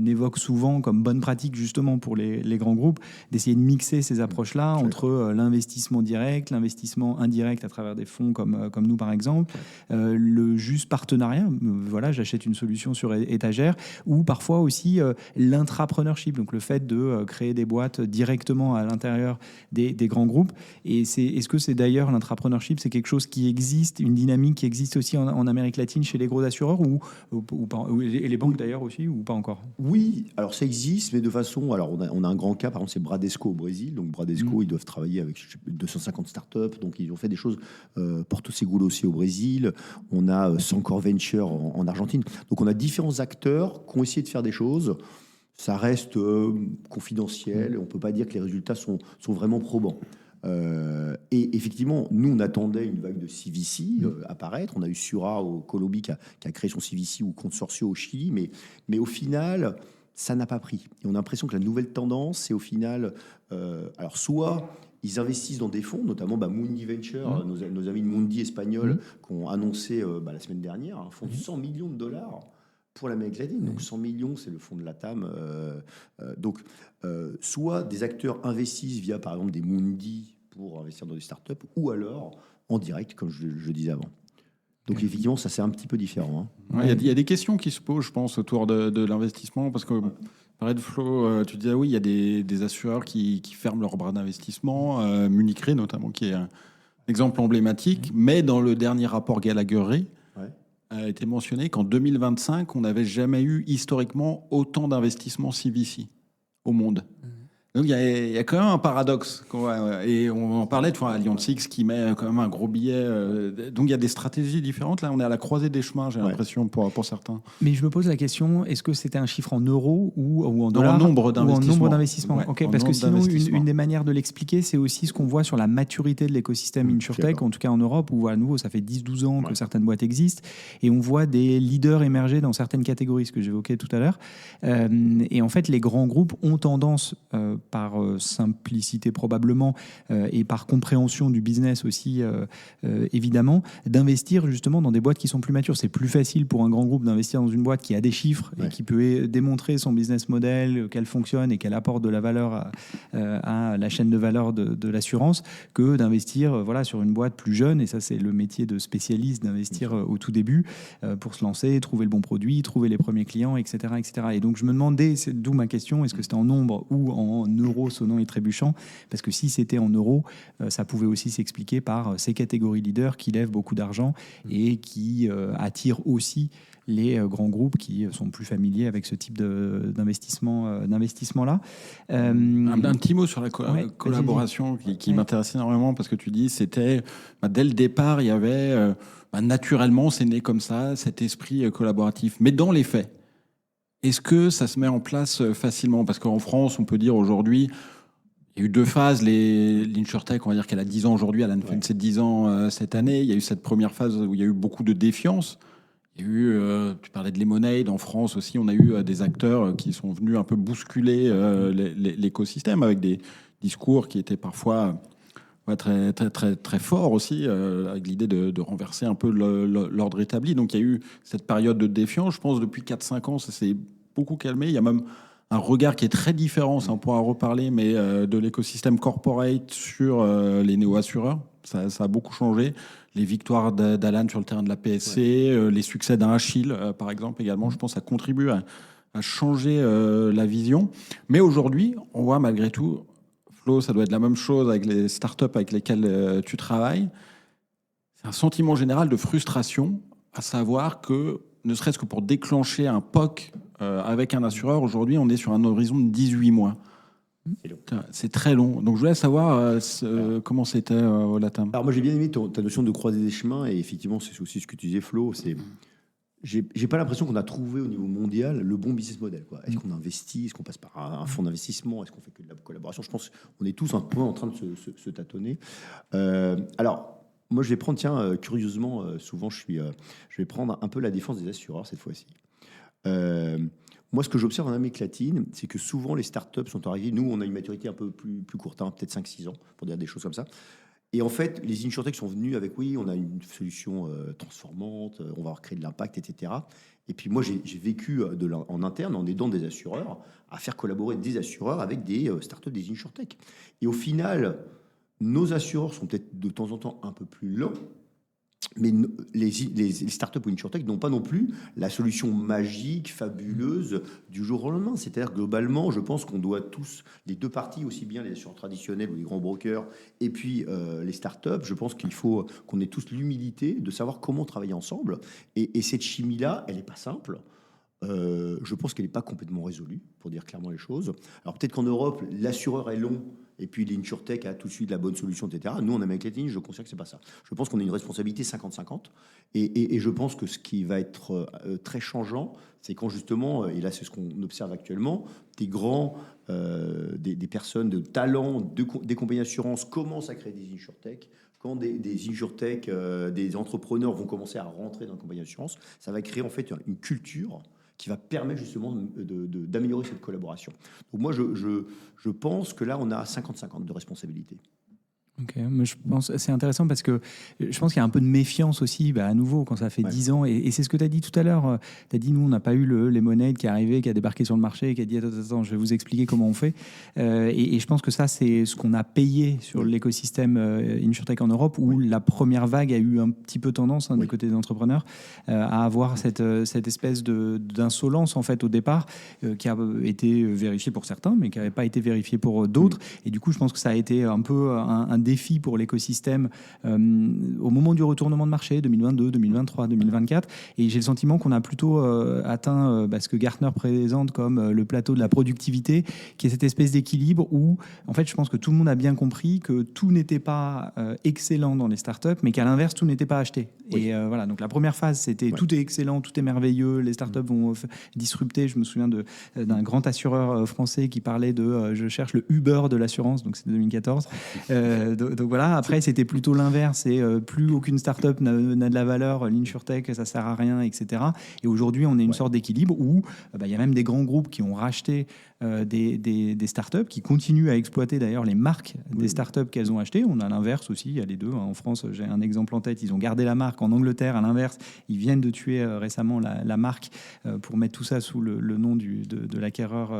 évoque souvent comme bonne pratique, justement, pour les grands groupes, d'essayer de mixer ces approches-là entre l'investissement direct, l'investissement indirect à travers des fonds comme nous, par exemple, le juste partenariat. Voilà, j'achète une solution sur étagère. Ou parfois aussi l'intrapreneurship, donc le fait de créer des boîtes directement à l'intérieur des grands groupes. Et est-ce que c'est d'ailleurs l'intrapreneurship, c'est quelque chose qui existe, une dynamique qui existe aussi en Amérique latine chez les gros assureurs ou pas, et les banques d'ailleurs aussi, ou pas encore? Oui, alors ça existe, mais de façon... Alors on a un grand cas, par exemple, c'est Bradesco au Brésil. Donc Bradesco, ils doivent travailler avec 250 startups, donc ils ont fait des choses. Porto Seguro aussi au Brésil. On a Sancor Venture en Argentine. Donc on a différents acteurs qui ont essayé de faire des choses. Ça reste confidentiel. On ne peut pas dire que les résultats sont vraiment probants. Et effectivement, nous, on attendait une vague de CVC apparaître. On a eu Sura au Colombie qui a créé son CVC, ou Consorcio au Chili. Mais au final, ça n'a pas pris. Et on a l'impression que la nouvelle tendance, c'est au final... alors, soit ils investissent dans des fonds, notamment Mundi Venture, nos amis de Mundi espagnols, qui ont annoncé la semaine dernière un fonds de 100 millions de dollars pour l'Amérique latine. Donc 100 millions, c'est le fonds de Latam. Donc, soit des acteurs investissent via, par exemple, des Mundi pour investir dans des startups, ou alors en direct, comme je disais avant. Donc effectivement, ça c'est un petit peu différent. Il y a des questions qui se posent, je pense, autour de l'investissement, parce que pareil de Flo, tu disais oui, il y a des assureurs qui ferment leurs bras d'investissement, Munich Re notamment, qui est un exemple emblématique, mais dans le dernier rapport Gallagher a été mentionné qu'en 2025, on n'avait jamais eu historiquement autant d'investissements CVC au monde. Donc il y a quand même un paradoxe. Et on en parlait de fois Allianz X qui met quand même un gros billet. Donc il y a des stratégies différentes. Là, on est à la croisée des chemins, j'ai l'impression, pour certains. Mais je me pose la question, est-ce que c'était un chiffre en euros ou en dollars? En nombre d'investissements. Parce que sinon, une des manières de l'expliquer, c'est aussi ce qu'on voit sur la maturité de l'écosystème InsurTech, en tout cas en Europe, où à nouveau, ça fait 10-12 ans que certaines boîtes existent. Et on voit des leaders émerger dans certaines catégories, ce que j'évoquais tout à l'heure. Et en fait, les grands groupes ont tendance... par simplicité probablement et par compréhension du business aussi évidemment, d'investir justement dans des boîtes qui sont plus matures. C'est plus facile pour un grand groupe d'investir dans une boîte qui a des chiffres et qui peut démontrer son business model, qu'elle fonctionne et qu'elle apporte de la valeur à la chaîne de valeur de l'assurance, que d'investir sur une boîte plus jeune. Et ça, c'est le métier de spécialiste, d'investir au tout début pour se lancer, trouver le bon produit, trouver les premiers clients, etc. etc. Et donc je me demandais, d'où ma question, est-ce que c'était en nombre ou en euros sonnant et trébuchant, parce que si c'était en euros, ça pouvait aussi s'expliquer par ces catégories leaders qui lèvent beaucoup d'argent et qui attirent aussi les grands groupes qui sont plus familiers avec ce type d'investissement-là. Un petit mot sur la collaboration qui m'intéresse énormément, parce que tu dis, c'était dès le départ, il y avait naturellement, c'est né comme ça, cet esprit collaboratif. Mais dans les faits, est-ce que ça se met en place facilement? Parce qu'en France, on peut dire aujourd'hui, il y a eu deux phases. L'InsurTech, on va dire qu'elle a 10 ans aujourd'hui, elle a fait ses 10 ans cette année. Il y a eu cette première phase où il y a eu beaucoup de défiance. Il y a eu, tu parlais de Lemonade, en France aussi, on a eu des acteurs qui sont venus un peu bousculer l'écosystème avec des discours qui étaient parfois très, très, très, très fort aussi, avec l'idée de renverser un peu l'ordre établi. Donc il y a eu cette période de défiance. Je pense depuis 4-5 ans, ça s'est beaucoup calmé. Il y a même un regard qui est très différent, ça on pourra reparler, mais de l'écosystème corporate sur les néo-assureurs. Ça a beaucoup changé. Les victoires d'Alan sur le terrain de la PSC, les succès d'un Achille, par exemple, également, je pense que ça contribue à changer la vision. Mais aujourd'hui, on voit malgré tout, Flo, ça doit être la même chose avec les startups avec lesquelles tu travailles. C'est un sentiment général de frustration, à savoir que, ne serait-ce que pour déclencher un POC avec un assureur, aujourd'hui, on est sur un horizon de 18 mois. C'est très long. Donc, je voulais savoir comment c'était au Latam. Alors, moi, j'ai bien aimé ta notion de croiser des chemins, et effectivement, c'est aussi ce que tu disais, Flo. J'ai pas l'impression qu'on a trouvé au niveau mondial le bon business model. Est-ce qu'on investit? Est-ce qu'on passe par un fonds d'investissement? Est-ce qu'on fait que de la collaboration? Je pense qu'on est tous un peu en train de se tâtonner. Alors, moi, je vais prendre, curieusement, souvent, je vais prendre un peu la défense des assureurs cette fois-ci. Moi, ce que j'observe en Amérique latine, c'est que souvent, les startups sont arrivées. Nous, on a une maturité un peu plus courte, peut-être 5-6 ans, pour dire des choses comme ça. Et en fait, les insurtech sont venus avec, oui, on a une solution transformante, on va créer de l'impact, etc. Et puis moi, j'ai vécu en interne, en aidant des assureurs, à faire collaborer des assureurs avec des startups, des insurtech. Et au final, nos assureurs sont peut-être de temps en temps un peu plus lents, mais les startups ou insurtech n'ont pas non plus la solution magique, fabuleuse du jour au lendemain. C'est-à-dire, globalement, je pense qu'on doit tous, les deux parties, aussi bien les assureurs traditionnels ou les grands brokers, et puis les startups, je pense qu'il faut qu'on ait tous l'humilité de savoir comment travailler ensemble. Et cette chimie-là, elle n'est pas simple. Je pense qu'elle n'est pas complètement résolue, pour dire clairement les choses. Alors peut-être qu'en Europe, l'assureur est long, et puis l'insurtech a tout de suite la bonne solution, etc. Nous, en Amérique latine, je considère que ce n'est pas ça. Je pense qu'on a une responsabilité 50-50. Et je pense que ce qui va être très changeant, c'est quand justement, et là c'est ce qu'on observe actuellement, des personnes de talent, des compagnies d'assurance commencent à créer des insurtech. Quand des insurtech, des entrepreneurs vont commencer à rentrer dans une compagnie d'assurance, ça va créer en fait une culture qui va permettre justement d'améliorer cette collaboration. Donc moi, je pense que là, on a 50-50 de responsabilité. Ok, mais je pense c'est intéressant parce que je pense qu'il y a un peu de méfiance aussi, à nouveau, quand ça fait 10 ans. Et c'est ce que tu as dit tout à l'heure. Tu as dit, nous, on n'a pas eu le Lemonade qui est arrivé, qui a débarqué sur le marché et qui a dit, attends, je vais vous expliquer comment on fait. Et je pense que ça, c'est ce qu'on a payé sur l'écosystème InsurTech en Europe, où la première vague a eu un petit peu tendance, du côté des entrepreneurs, à avoir cette espèce d'insolence, en fait, au départ, qui a été vérifiée pour certains, mais qui n'avait pas été vérifiée pour d'autres. Et du coup, je pense que ça a été un peu un défi pour l'écosystème au moment du retournement de marché 2022, 2023, 2024. Et j'ai le sentiment qu'on a plutôt atteint ce que Gartner présente comme le plateau de la productivité, qui est cette espèce d'équilibre où, en fait, je pense que tout le monde a bien compris que tout n'était pas excellent dans les startups, mais qu'à l'inverse, tout n'était pas acheté. Oui. Et voilà, donc la première phase, c'était tout est excellent, tout est merveilleux, les startups vont disrupter. Je me souviens d'un grand assureur français qui parlait de je cherche le Uber de l'assurance, donc c'était 2014. Donc voilà, après c'était plutôt l'inverse, et plus aucune start-up n'a de la valeur, l'insurtech ça sert à rien, etc. Et aujourd'hui on est une sorte d'équilibre où il y a même des grands groupes qui ont racheté des startups, qui continuent à exploiter d'ailleurs les marques des startups qu'elles ont achetées. On a l'inverse aussi, il y a les deux. En France, j'ai un exemple en tête, ils ont gardé la marque. En Angleterre, à l'inverse, ils viennent de tuer récemment la marque pour mettre tout ça sous le nom de l'acquéreur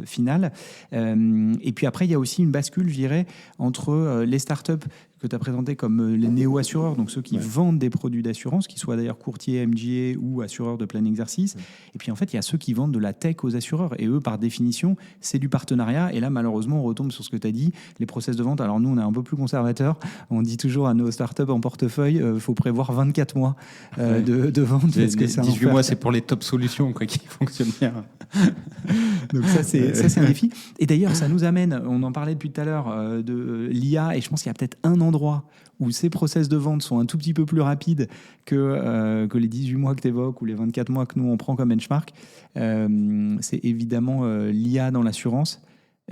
final. Et puis après, il y a aussi une bascule, je dirais, entre les startups que tu as présenté comme les néo-assureurs, donc ceux qui vendent des produits d'assurance, qu'ils soient d'ailleurs courtiers, MGA ou assureurs de plein exercice. Et puis en fait, il y a ceux qui vendent de la tech aux assureurs. Et eux, par définition, c'est du partenariat. Et là, malheureusement, on retombe sur ce que tu as dit, les process de vente. Alors nous, on est un peu plus conservateurs. On dit toujours à nos startups en portefeuille, faut prévoir 24 mois de vente. Parce que 18 mois, c'est pour les top solutions qui fonctionnent bien. Donc ça, c'est un défi. Et d'ailleurs, ça nous amène, on en parlait depuis tout à l'heure, de l'IA, et je pense qu'il y a peut-être un endroit où ces process de vente sont un tout petit peu plus rapides que les 18 mois que tu évoques ou les 24 mois que nous, on prend comme benchmark. C'est évidemment l'IA dans l'assurance.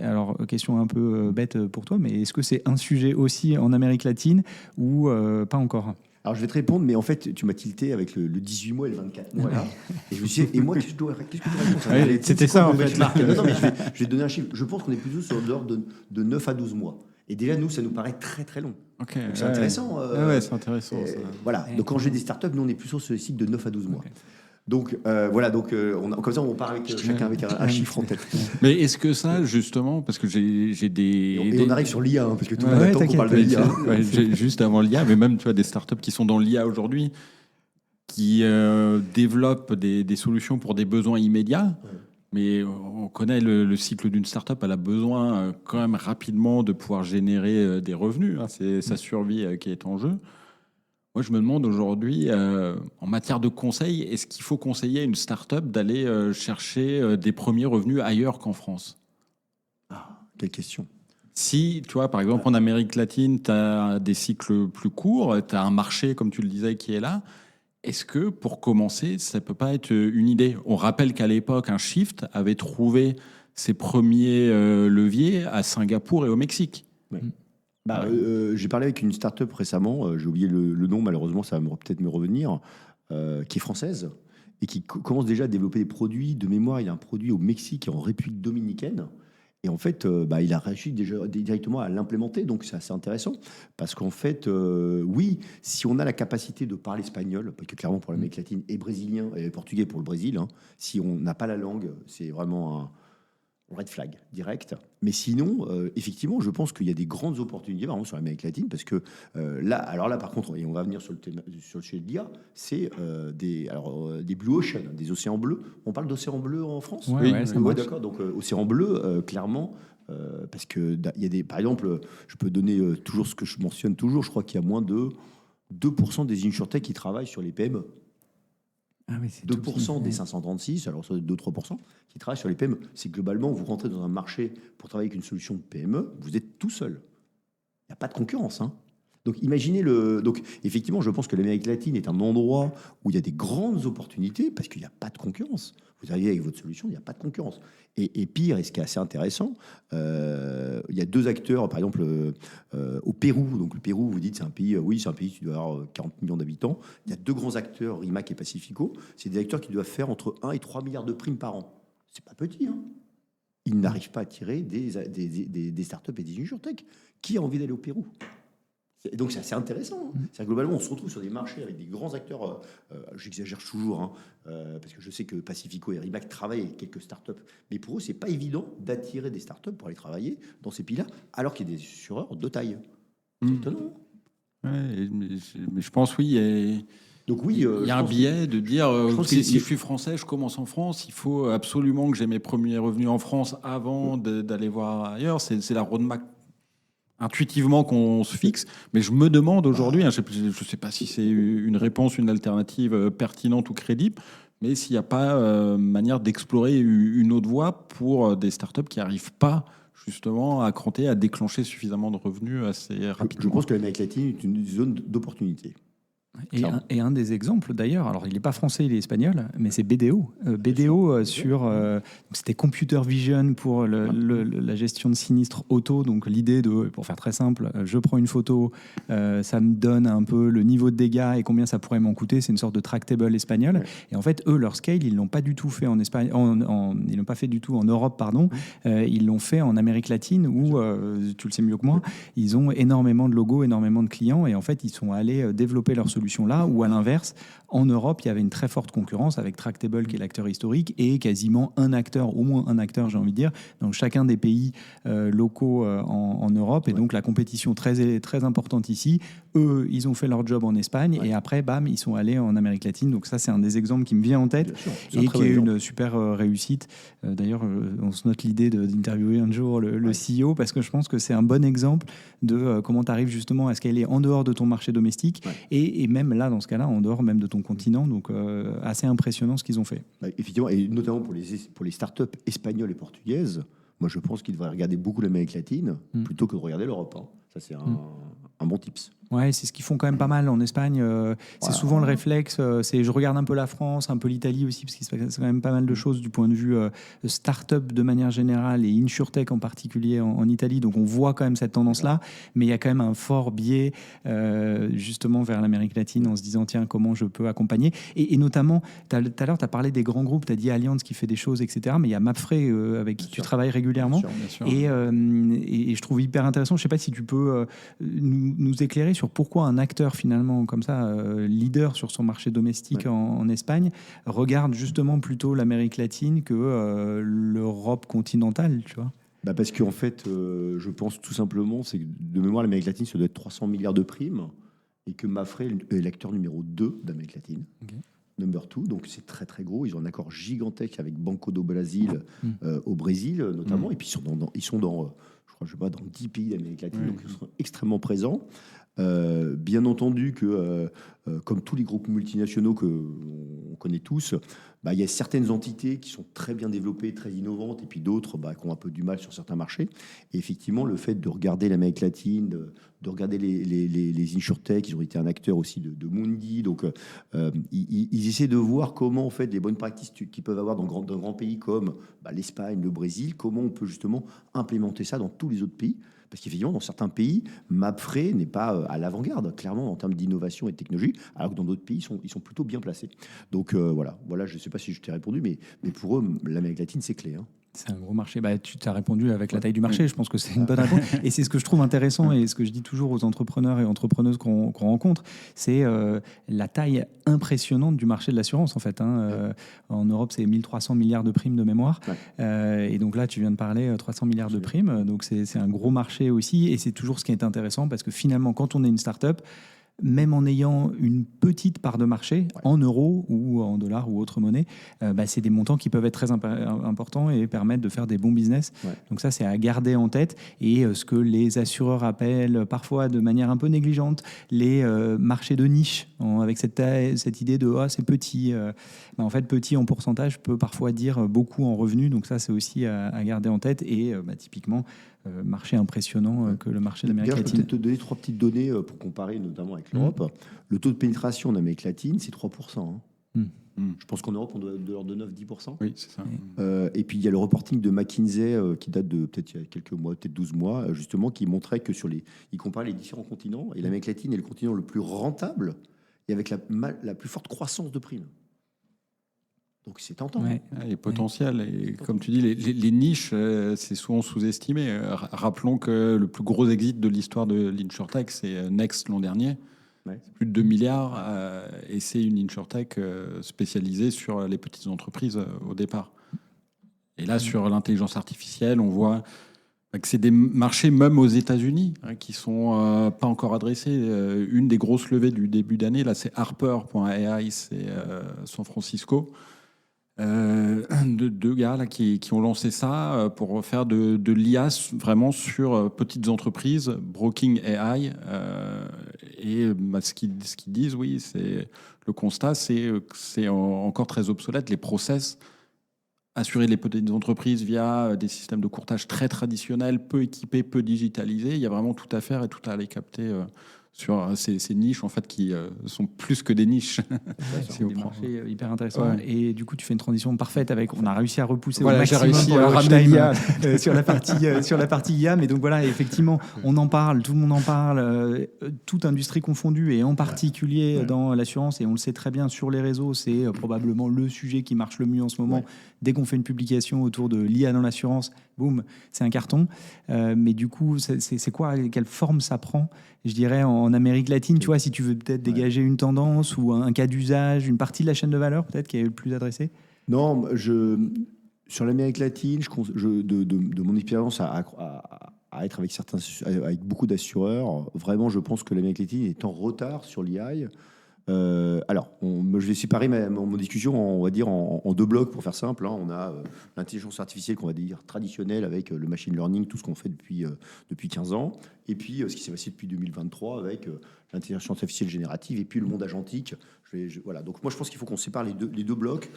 Alors, question un peu bête pour toi, mais est-ce que c'est un sujet aussi en Amérique latine ou pas encore ? Alors, je vais te répondre, mais en fait, tu m'as tilté avec le 18 mois et le 24 mois. Là. Et je me suis dit, et moi, qu'est-ce que tu réponds C'était ça, en fait. Non, mais je vais donner un chiffre. Je pense qu'on est plutôt sur l'ordre de 9 à 12 mois. Et déjà, nous, ça nous paraît très, très long. Ok, Donc, c'est intéressant. Ouais, c'est intéressant. Ça. Voilà. Donc, quand j'ai des startups, nous, on est plutôt sur les cycles de 9 à 12 mois. Ok. Donc, voilà. Donc, comme ça, on part avec, chacun avec un chiffre en tête. Mais est-ce que ça, justement, parce que j'ai des... Et on arrive sur l'IA, hein, parce que tout le Ouais, monde attend qu'on t'inquiète, parle de l'IA. Ouais, juste avant l'IA, mais même tu vois, des startups qui sont dans l'IA aujourd'hui, qui développent des solutions pour des besoins immédiats. Ouais. Mais on connaît le cycle d'une startup, elle a besoin quand même rapidement de pouvoir générer des revenus. Hein, c'est sa survie qui est en jeu. Moi, je me demande aujourd'hui, en matière de conseil, est-ce qu'il faut conseiller à une startup d'aller chercher des premiers revenus ailleurs qu'en France? Ah, quelle question. Si, tu vois, par exemple, en Amérique latine, tu as des cycles plus courts, tu as un marché, comme tu le disais, qui est là. Est-ce que, pour commencer, ça peut pas être une idée? On rappelle qu'à l'époque, un Shift avait trouvé ses premiers leviers à Singapour et au Mexique. Ouais. Ah ouais. J'ai parlé avec une start-up récemment, j'ai oublié le nom, malheureusement, ça va peut-être me revenir, qui est française et qui commence déjà à développer des produits. De mémoire, il y a un produit au Mexique et en République dominicaine. Et en fait, il a réussi déjà directement à l'implémenter, donc c'est assez intéressant. Parce qu'en fait, oui, si on a la capacité de parler espagnol, parce que clairement pour l'Amérique latine et brésilien et portugais pour le Brésil, hein, si on n'a pas la langue, c'est vraiment un red flag direct. Mais sinon, effectivement, je pense qu'il y a des grandes opportunités vraiment sur l'Amérique latine, parce que là, par contre, et on va venir sur le sujet de l'IA, c'est des blue ocean, des océans bleus. On parle d'océans bleus en France? Ouais, Oui, ouais, ça Ouais, marche. d'accord. Donc, océan bleu, clairement, parce que il y a par exemple, je peux donner toujours ce que je mentionne toujours. Je crois qu'il y a moins de 2% des insurtech qui travaillent sur les PME. Ah oui, c'est tout 2% petit. des 536, alors ça doit être 2-3% qui travaillent sur les PME. C'est globalement, vous rentrez dans un marché pour travailler avec une solution de PME, vous êtes tout seul. Il n'y a pas de concurrence. Hein. Donc imaginez Donc effectivement, je pense que l'Amérique latine est un endroit où il y a des grandes opportunités parce qu'il n'y a pas de concurrence. Vous arrivez avec votre solution, il n'y a pas de concurrence. Et pire, et ce qui est assez intéressant, il y a deux acteurs, par exemple, au Pérou. Donc le Pérou, vous dites, c'est un pays, oui, c'est un pays qui doit avoir 40 millions d'habitants. Il y a deux grands acteurs, Rimac et Pacifico. C'est des acteurs qui doivent faire entre 1 et 3 milliards de primes par an. C'est pas petit, hein. Ils n'arrivent pas à tirer des startups et des insurtech. Qui a envie d'aller au Pérou? Donc c'est assez intéressant. Hein. C'est-à-dire, globalement, on se retrouve sur des marchés avec des grands acteurs. J'exagère toujours, hein, parce que je sais que Pacifico et Rimac travaillent avec quelques startups. Mais pour eux, c'est pas évident d'attirer des startups pour aller travailler dans ces pays-là, alors qu'il y a des assureurs de taille. C'est étonnant. Ouais, mais je pense, oui, Donc oui, il y a un biais de dire pense si qu'il- je suis français, je commence en France, il faut absolument que j'ai mes premiers revenus en France avant d'aller voir ailleurs. C'est la roadmap intuitivement qu'on se fixe. Mais je me demande aujourd'hui, hein, je ne sais pas si c'est une réponse, une alternative pertinente ou crédible, mais s'il n'y a pas manière d'explorer une autre voie pour des startups qui n'arrivent pas justement à cranter, à déclencher suffisamment de revenus assez rapidement. je pense que l'Amérique latine est une zone d'opportunité. Et un des exemples d'ailleurs, alors il n'est pas français, il est espagnol, mais c'est BDO. BDO donc c'était Computer Vision pour la gestion de sinistres auto. Donc l'idée de, pour faire très simple, je prends une photo, ça me donne un peu le niveau de dégâts et combien ça pourrait m'en coûter. C'est une sorte de tractable espagnol. Ouais. Et en fait, eux, leur scale, ils l'ont pas du tout fait en Espagne, ils l'ont pas fait du tout en Europe, pardon. Ils l'ont fait en Amérique latine où, tu le sais mieux que moi, ils ont énormément de logos, énormément de clients, et en fait, ils sont allés développer leur solution là, ou à l'inverse, en Europe, il y avait une très forte concurrence avec Tractable, qui est l'acteur historique, et quasiment un acteur, au moins un acteur, j'ai envie de dire, dans chacun des pays locaux en Europe, et donc la compétition très, très importante ici. Eux, ils ont fait leur job en Espagne, et après, bam, ils sont allés en Amérique latine. Donc ça, c'est un des exemples qui me vient en tête, Bien sûr, c'est un et très qui bon est exemple. une super réussite. D'ailleurs, on se note l'idée d'interviewer un jour le CEO, parce que je pense que c'est un bon exemple de comment tu arrives justement à scaler en dehors de ton marché domestique, et même là, dans ce cas-là, en dehors même de ton continent. Donc, assez impressionnant ce qu'ils ont fait. Effectivement, et notamment pour les startups espagnoles et portugaises, moi je pense qu'ils devraient regarder beaucoup l'Amérique latine plutôt que de regarder l'Europe. Hein. Ça, c'est un bon tips. Ouais, c'est ce qu'ils font quand même pas mal en Espagne. C'est souvent le réflexe. C'est je regarde un peu la France, un peu l'Italie aussi, parce qu'il se passe quand même pas mal de choses du point de vue start-up de manière générale et insurtech en particulier en Italie. Donc on voit quand même cette tendance-là, mais il y a quand même un fort biais justement vers l'Amérique latine en se disant tiens, comment je peux accompagner. Et notamment, tout à l'heure, tu as parlé des grands groupes, tu as dit Allianz qui fait des choses, etc. Mais il y a Mapfre avec qui tu travailles régulièrement. Bien sûr. Et je trouve hyper intéressant. Je ne sais pas si tu peux nous éclairer sur pourquoi un acteur finalement comme ça, leader sur son marché domestique en Espagne, regarde justement plutôt l'Amérique latine que l'Europe continentale, tu vois. Parce qu'en fait, je pense tout simplement, c'est que de mémoire, l'Amérique latine, ça doit être 300 milliards de primes, et que Mapfre est l'acteur numéro 2 d'Amérique latine. Okay. Number 2, donc c'est très très gros. Ils ont un accord gigantesque avec Banco do Brasil au Brésil notamment, et puis ils sont dans je sais pas, dans 10 pays d'Amérique latine, donc ils sont extrêmement présents. Bien entendu que, comme tous les groupes multinationaux que on connaît tous, il y a certaines entités qui sont très bien développées, très innovantes, et puis d'autres qui ont un peu du mal sur certains marchés. Et effectivement, le fait de regarder l'Amérique latine, de regarder les insurtech, ils ont été un acteur aussi de Mundi, donc ils essaient de voir comment, en fait, les bonnes pratiques qu'ils peuvent avoir dans de grands pays comme l'Espagne, le Brésil, comment on peut justement implémenter ça dans tous les autres pays. Parce qu'effectivement, dans certains pays, Mapfre n'est pas à l'avant-garde, clairement, en termes d'innovation et de technologie, alors que dans d'autres pays, ils sont plutôt bien placés. Donc voilà, je ne sais pas si je t'ai répondu, mais pour eux, l'Amérique latine, c'est clé. C'est un gros marché. Tu t'as répondu avec la taille du marché. Je pense que c'est une bonne réponse. Et c'est ce que je trouve intéressant et ce que je dis toujours aux entrepreneurs et entrepreneuses qu'on rencontre, c'est la taille impressionnante du marché de l'assurance. En fait, en Europe, c'est 1300 milliards de primes de mémoire. Et donc là, tu viens de parler 300 milliards de primes. Donc c'est un gros marché aussi. Et c'est toujours ce qui est intéressant parce que finalement, quand on est une start-up, même en ayant une petite part de marché en euros ou en dollars ou autre monnaie, c'est des montants qui peuvent être très importants et permettre de faire des bons business. Donc ça, c'est à garder en tête. Et ce que les assureurs appellent parfois de manière un peu négligente les marchés de niche, avec cette idée de c'est petit. En fait, petit en pourcentage peut parfois dire beaucoup en revenus. Donc ça, c'est aussi à garder en tête. Et typiquement, marché impressionnant que le marché de l'Amérique latine. Je vais peut-être te donner 3 petites données pour comparer notamment avec l'Europe. Le taux de pénétration en Amérique latine, c'est 3%. Je pense qu'en Europe, on doit être de l'ordre de 9-10%. Oui, c'est ça. Et puis, il y a le reporting de McKinsey qui date de peut-être il y a quelques mois, peut-être 12 mois, justement, qui montrait que il comparait les différents continents. Et l'Amérique latine est le continent le plus rentable et avec la plus forte croissance de primes. Donc c'est tentant. Et potentiel. Et comme tu dis, les niches, c'est souvent sous-estimé. Rappelons que le plus gros exit de l'histoire de l'InsurTech, c'est Next l'an dernier. C'est plus de 2 milliards. Et c'est une InsurTech spécialisée sur les petites entreprises au départ. Et là, sur l'intelligence artificielle, on voit que c'est des marchés, même aux États-Unis, qui ne sont pas encore adressés. Une des grosses levées du début d'année, là, c'est Harper.ai, c'est San Francisco. Deux gars là, qui ont lancé ça pour faire de l'IA vraiment sur petites entreprises, Broking AI. Ce qu'ils disent, oui, c'est le constat, c'est que c'est encore très obsolète. Les process, assurer les petites entreprises via des systèmes de courtage très traditionnels, peu équipés, peu digitalisés. Il y a vraiment tout à faire et tout à aller capter sur ces niches en fait qui sont plus que des niches. C'est des marchés hyper intéressants. Et du coup, tu fais une transition parfaite on a réussi à repousser au maximum pour le ramener l'IA sur la partie IA. Mais donc voilà, effectivement, on en parle, tout le monde en parle, toute industrie confondue et en particulier dans l'assurance. Et on le sait très bien sur les réseaux, c'est probablement le sujet qui marche le mieux en ce moment. Dès qu'on fait une publication autour de l'IA dans l'assurance, boum, c'est un carton. Mais du coup, c'est quoi, quelle forme ça prend? Je dirais en Amérique latine, tu vois, si tu veux peut-être dégager une tendance ou un cas d'usage, une partie de la chaîne de valeur peut-être qui est le plus adressée. Non, sur l'Amérique latine, de mon expérience à être avec beaucoup d'assureurs, vraiment, je pense que l'Amérique latine est en retard sur l'IA. Alors, je vais séparer mon discussion, on va dire, en deux blocs pour faire simple. On a l'intelligence artificielle qu'on va dire traditionnelle avec le machine learning, tout ce qu'on fait depuis 15 ans. Et puis, ce qui s'est passé depuis 2023 avec l'intelligence artificielle générative et puis le monde agentique. Voilà. Donc, moi, je pense qu'il faut qu'on sépare les deux blocs.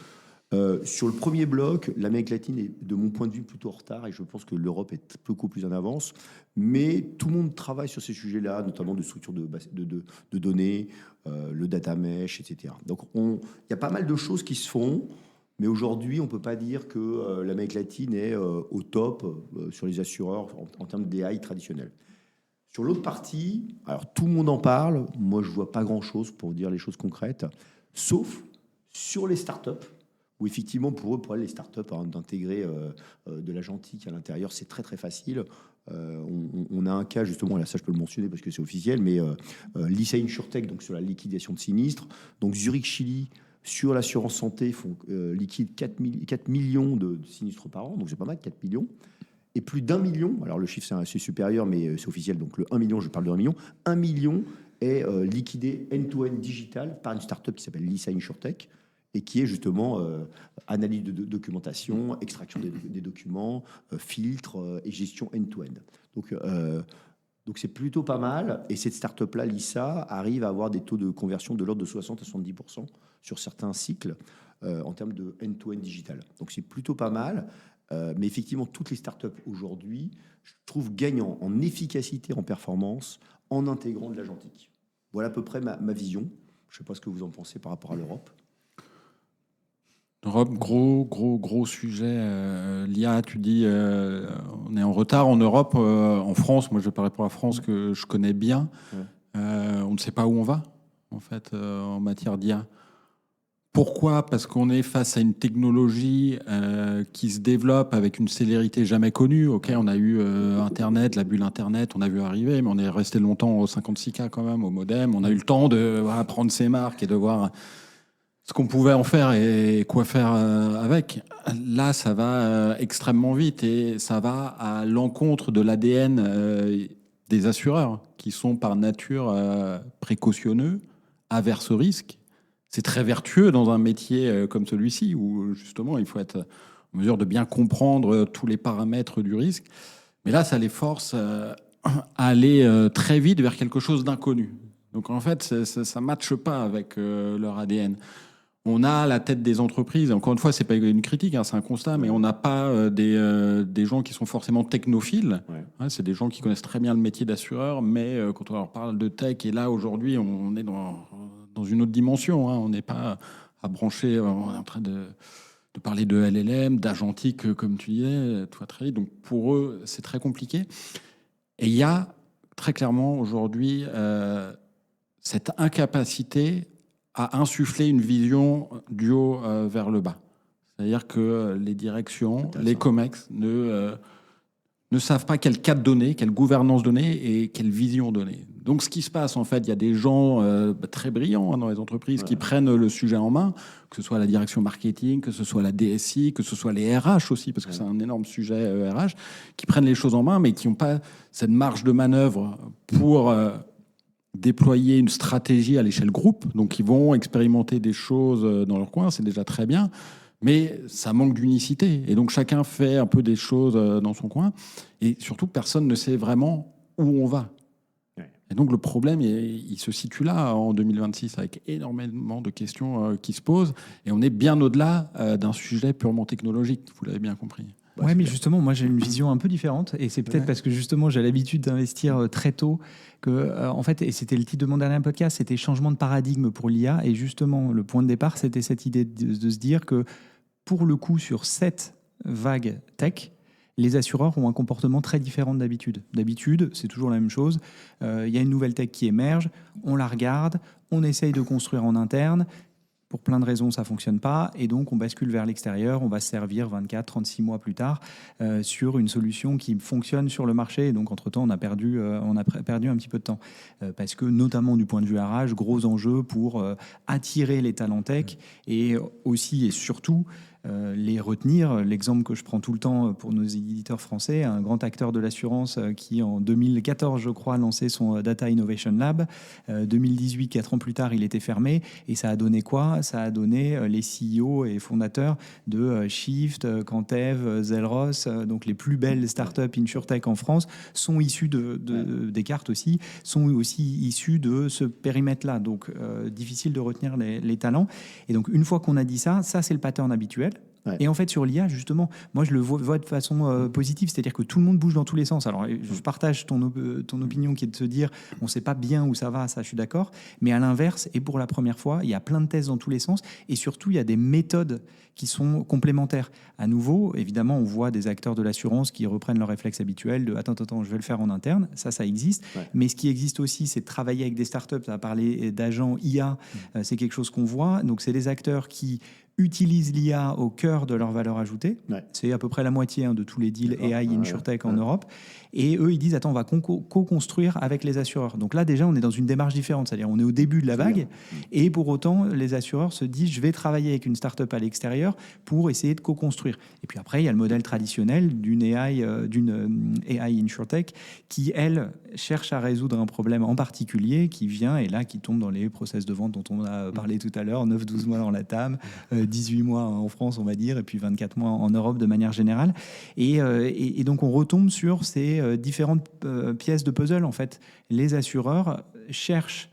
Sur le premier bloc, l'Amérique latine est, de mon point de vue, plutôt en retard et je pense que l'Europe est beaucoup plus en avance. Mais tout le monde travaille sur ces sujets-là, notamment de structure de données, le data mesh, etc. Donc il y a pas mal de choses qui se font, mais aujourd'hui, on ne peut pas dire que l'Amérique latine est au top sur les assureurs en termes d'AI traditionnels. Sur l'autre partie, alors tout le monde en parle, moi je ne vois pas grand-chose pour dire les choses concrètes, sauf sur les startups, où effectivement pour eux, pour les startups, d'intégrer de l'agentique à l'intérieur, c'est très très facile. On a un cas justement, là ça je peux le mentionner parce que c'est officiel, mais Lisa InsurTech, donc sur la liquidation de sinistres, donc Zurich Chili, sur l'assurance santé, font liquide 4 millions de sinistres par an, donc c'est pas mal, 4 millions. Et plus d'1 million, alors le chiffre c'est supérieur, mais c'est officiel, donc le 1 million, je parle de 1 million est liquidé end-to-end digital par une startup qui s'appelle Lisa InsurTech et qui est justement analyse de documentation, extraction des documents, filtre et gestion end-to-end. Donc c'est plutôt pas mal. Et cette startup-là, Lisa, arrive à avoir des taux de conversion de l'ordre de 60 à 70% sur certains cycles en termes de end-to-end digital. Donc c'est plutôt pas mal. Mais effectivement, toutes les startups aujourd'hui, je trouve, gagnent en efficacité, en performance, en intégrant de l'agentique. Voilà à peu près ma vision. Je ne sais pas ce que vous en pensez par rapport à l'Europe. L'Europe, gros sujet. L'IA, tu dis, on est en retard en Europe. En France, moi je parle pour la France que je connais bien. On ne sait pas où on va, en fait, en matière d'IA. Pourquoi ? Parce qu'on est face à une technologie qui se développe avec une célérité jamais connue. Ok, on a eu Internet, la bulle Internet, on a vu arriver, mais on est resté longtemps au 56K quand même, au modem. On a eu le temps de prendre ses marques et de voir ce qu'on pouvait en faire et quoi faire avec. Là, ça va extrêmement vite et ça va à l'encontre de l'ADN des assureurs qui sont par nature précautionneux, averses au risque. C'est très vertueux dans un métier comme celui-ci où justement il faut être en mesure de bien comprendre tous les paramètres du risque. Mais là, ça les force à aller très vite vers quelque chose d'inconnu. Donc en fait, ça ne matche pas avec leur ADN. On a la tête des entreprises, et encore une fois, ce n'est pas une critique, c'est un constat, mais on n'a pas des gens qui sont forcément technophiles. Ouais, c'est des gens qui connaissent très bien le métier d'assureur, mais quand on leur parle de tech, et là aujourd'hui, on est dans une autre dimension. On n'est pas à brancher, on est en train de parler de LLM, d'agentique, comme tu disais, toi très vite. Donc pour eux, c'est très compliqué. Et il y a très clairement aujourd'hui cette incapacité à insuffler une vision du haut vers le bas. C'est-à-dire que les directions, les COMEX ne savent pas quel cadre donner, quelle gouvernance donner et quelle vision donner. Donc ce qui se passe, en fait, il y a des gens très brillants dans les entreprises qui prennent le sujet en main, que ce soit la direction marketing, que ce soit la DSI, que ce soit les RH aussi, parce que c'est un énorme sujet RH, qui prennent les choses en main, mais qui n'ont pas cette marge de manœuvre pour déployer une stratégie à l'échelle groupe. Donc ils vont expérimenter des choses dans leur coin, c'est déjà très bien, mais ça manque d'unicité. Et donc chacun fait un peu des choses dans son coin, et surtout personne ne sait vraiment où on va. Et donc le problème, il se situe là en 2026 avec énormément de questions qui se posent, et on est bien au-delà d'un sujet purement technologique, vous l'avez bien compris. Ouais, mais justement, moi j'ai une vision un peu différente, et c'est peut-être parce que justement j'ai l'habitude d'investir très tôt que, en fait, et c'était le titre de mon dernier podcast, c'était changement de paradigme pour l'IA, et justement le point de départ, c'était cette idée de se dire que pour le coup, sur cette vague tech, les assureurs ont un comportement très différent d'habitude. D'habitude, c'est toujours la même chose. Il y a une nouvelle tech qui émerge, on la regarde, on essaye de construire en interne. Pour plein de raisons, ça ne fonctionne pas. Et donc, on bascule vers l'extérieur. On va se servir 24, 36 mois plus tard sur une solution qui fonctionne sur le marché. Et donc, entre-temps, on a perdu un petit peu de temps. Parce que, notamment du point de vue RH, gros enjeu pour attirer les talents tech et aussi et surtout les retenir. L'exemple que je prends tout le temps pour nos éditeurs français, un grand acteur de l'assurance qui en 2014, je crois, a lancé son Data Innovation Lab. 2018, 4 ans plus tard, il était fermé. Et ça a donné quoi? Ça a donné les CEO et fondateurs de Shift, Cantev, Zelros, donc les plus belles startups InsurTech en France, sont issus Descartes aussi, sont aussi issus de ce périmètre-là. Donc, difficile de retenir les talents. Et donc, une fois qu'on a dit ça c'est le pattern habituel. Ouais. Et en fait, sur l'IA, justement, moi, je le vois de façon positive, c'est-à-dire que tout le monde bouge dans tous les sens. Alors, je partage ton opinion qui est de se dire, on ne sait pas bien où ça va, ça, je suis d'accord. Mais à l'inverse, et pour la première fois, il y a plein de thèses dans tous les sens. Et surtout, il y a des méthodes qui sont complémentaires. À nouveau, évidemment, on voit des acteurs de l'assurance qui reprennent leur réflexe habituel de « attends, je vais le faire en interne ». Ça existe. Ouais. Mais ce qui existe aussi, c'est de travailler avec des startups. Tu as parlé d'agents IA, c'est quelque chose qu'on voit. Donc, c'est des acteurs qui utilisent l'IA au cœur de leur valeur ajoutée. Ouais. C'est à peu près la moitié de tous les deals AI InsurTech en Europe. Et eux, ils disent, attends, on va co-construire avec les assureurs. Donc là, déjà, on est dans une démarche différente. C'est-à-dire, on est au début de la vague. Et pour autant, les assureurs se disent, je vais travailler avec une start-up à l'extérieur pour essayer de co-construire. Et puis après, il y a le modèle traditionnel d'une AI InsurTech qui, elle, cherche à résoudre un problème en particulier qui vient et là, qui tombe dans les process de vente dont on a parlé tout à l'heure, 9-12 mois dans la TAM, 18 mois en France, on va dire, et puis 24 mois en Europe de manière générale. Et donc, on retombe sur ces différentes pièces de puzzle. En fait, les assureurs cherchent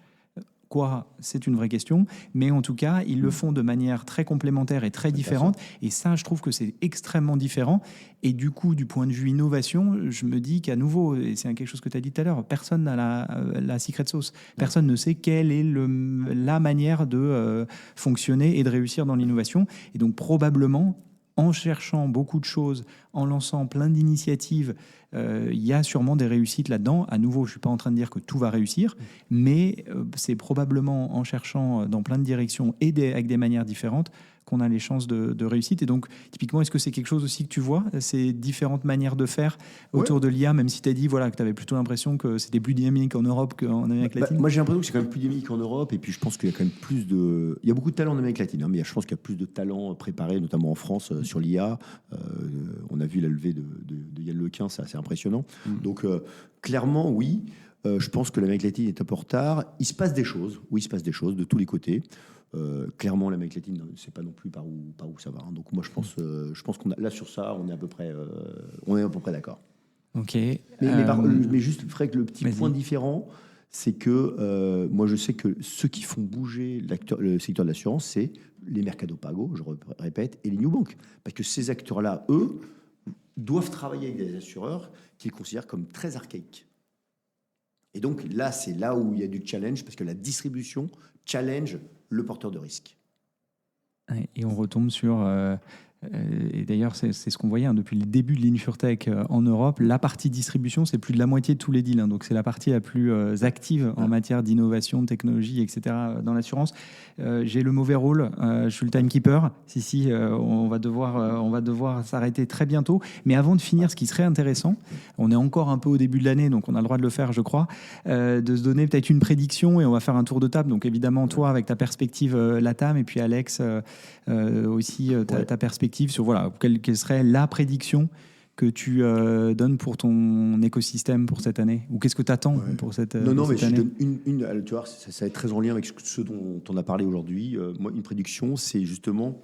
quoi, c'est une vraie question, mais en tout cas, ils le font de manière très complémentaire et très différente. Et ça, je trouve que c'est extrêmement différent. Et du coup, du point de vue innovation, je me dis qu'à nouveau, et c'est quelque chose que tu as dit tout à l'heure, personne n'a la secret sauce. Personne ne sait quelle est la manière de fonctionner et de réussir dans l'innovation. Et donc, probablement, en cherchant beaucoup de choses, en lançant plein d'initiatives, il y a sûrement des réussites là-dedans. À nouveau, je ne suis pas en train de dire que tout va réussir, mais c'est probablement en cherchant dans plein de directions et avec des manières différentes qu'on a les chances de réussite. Et donc, typiquement, est-ce que c'est quelque chose aussi que tu vois, ces différentes manières de faire autour de l'IA, même si tu as dit que tu avais plutôt l'impression que c'était plus dynamique en Europe qu'en Amérique latine? Moi, j'ai l'impression que c'est quand même plus dynamique en Europe. Et puis, je pense qu'il y a quand même plus de... Il y a beaucoup de talents en Amérique latine, mais je pense qu'il y a plus de talents préparés, notamment en France, sur l'IA. On a vu la levée de Yann Lequin, c'est assez impressionnant. Donc, clairement, oui. Je pense que l'Amérique latine est un peu en retard. Il se passe des choses. Oui, il se passe des choses de tous les côtés. Clairement, l'Amérique latine, c'est pas non plus par où ça va. Donc moi, je pense qu'on a là sur ça, on est à peu près d'accord. Ok. Mais juste, Fred, le petit point différent, c'est que moi, je sais que ceux qui font bouger le secteur de l'assurance, c'est les Mercado Pago, je répète, et les New Bank, parce que ces acteurs-là, eux, doivent travailler avec des assureurs qu'ils considèrent comme très archaïques. Et donc là, c'est là où il y a du challenge, parce que la distribution challenge le porteur de risque. Et on retombe sur... et d'ailleurs, c'est ce qu'on voyait depuis le début de l'InsurTech en Europe. La partie distribution, c'est plus de la moitié de tous les deals. Donc, c'est la partie la plus active en matière d'innovation, de technologie, etc. dans l'assurance. J'ai le mauvais rôle. Je suis le timekeeper. On va devoir s'arrêter très bientôt. Mais avant de finir, ce qui serait intéressant, on est encore un peu au début de l'année, donc on a le droit de le faire, je crois, de se donner peut-être une prédiction et on va faire un tour de table. Donc, évidemment, toi, avec ta perspective LATAM et puis Alex aussi, ta perspective sur quelle serait la prédiction que tu donnes pour ton écosystème pour cette année, ou qu'est-ce que tu attends pour cette année? Non, mais je donne une tu vois, ça va être très en lien avec ce dont on a parlé aujourd'hui. Moi, une prédiction, c'est justement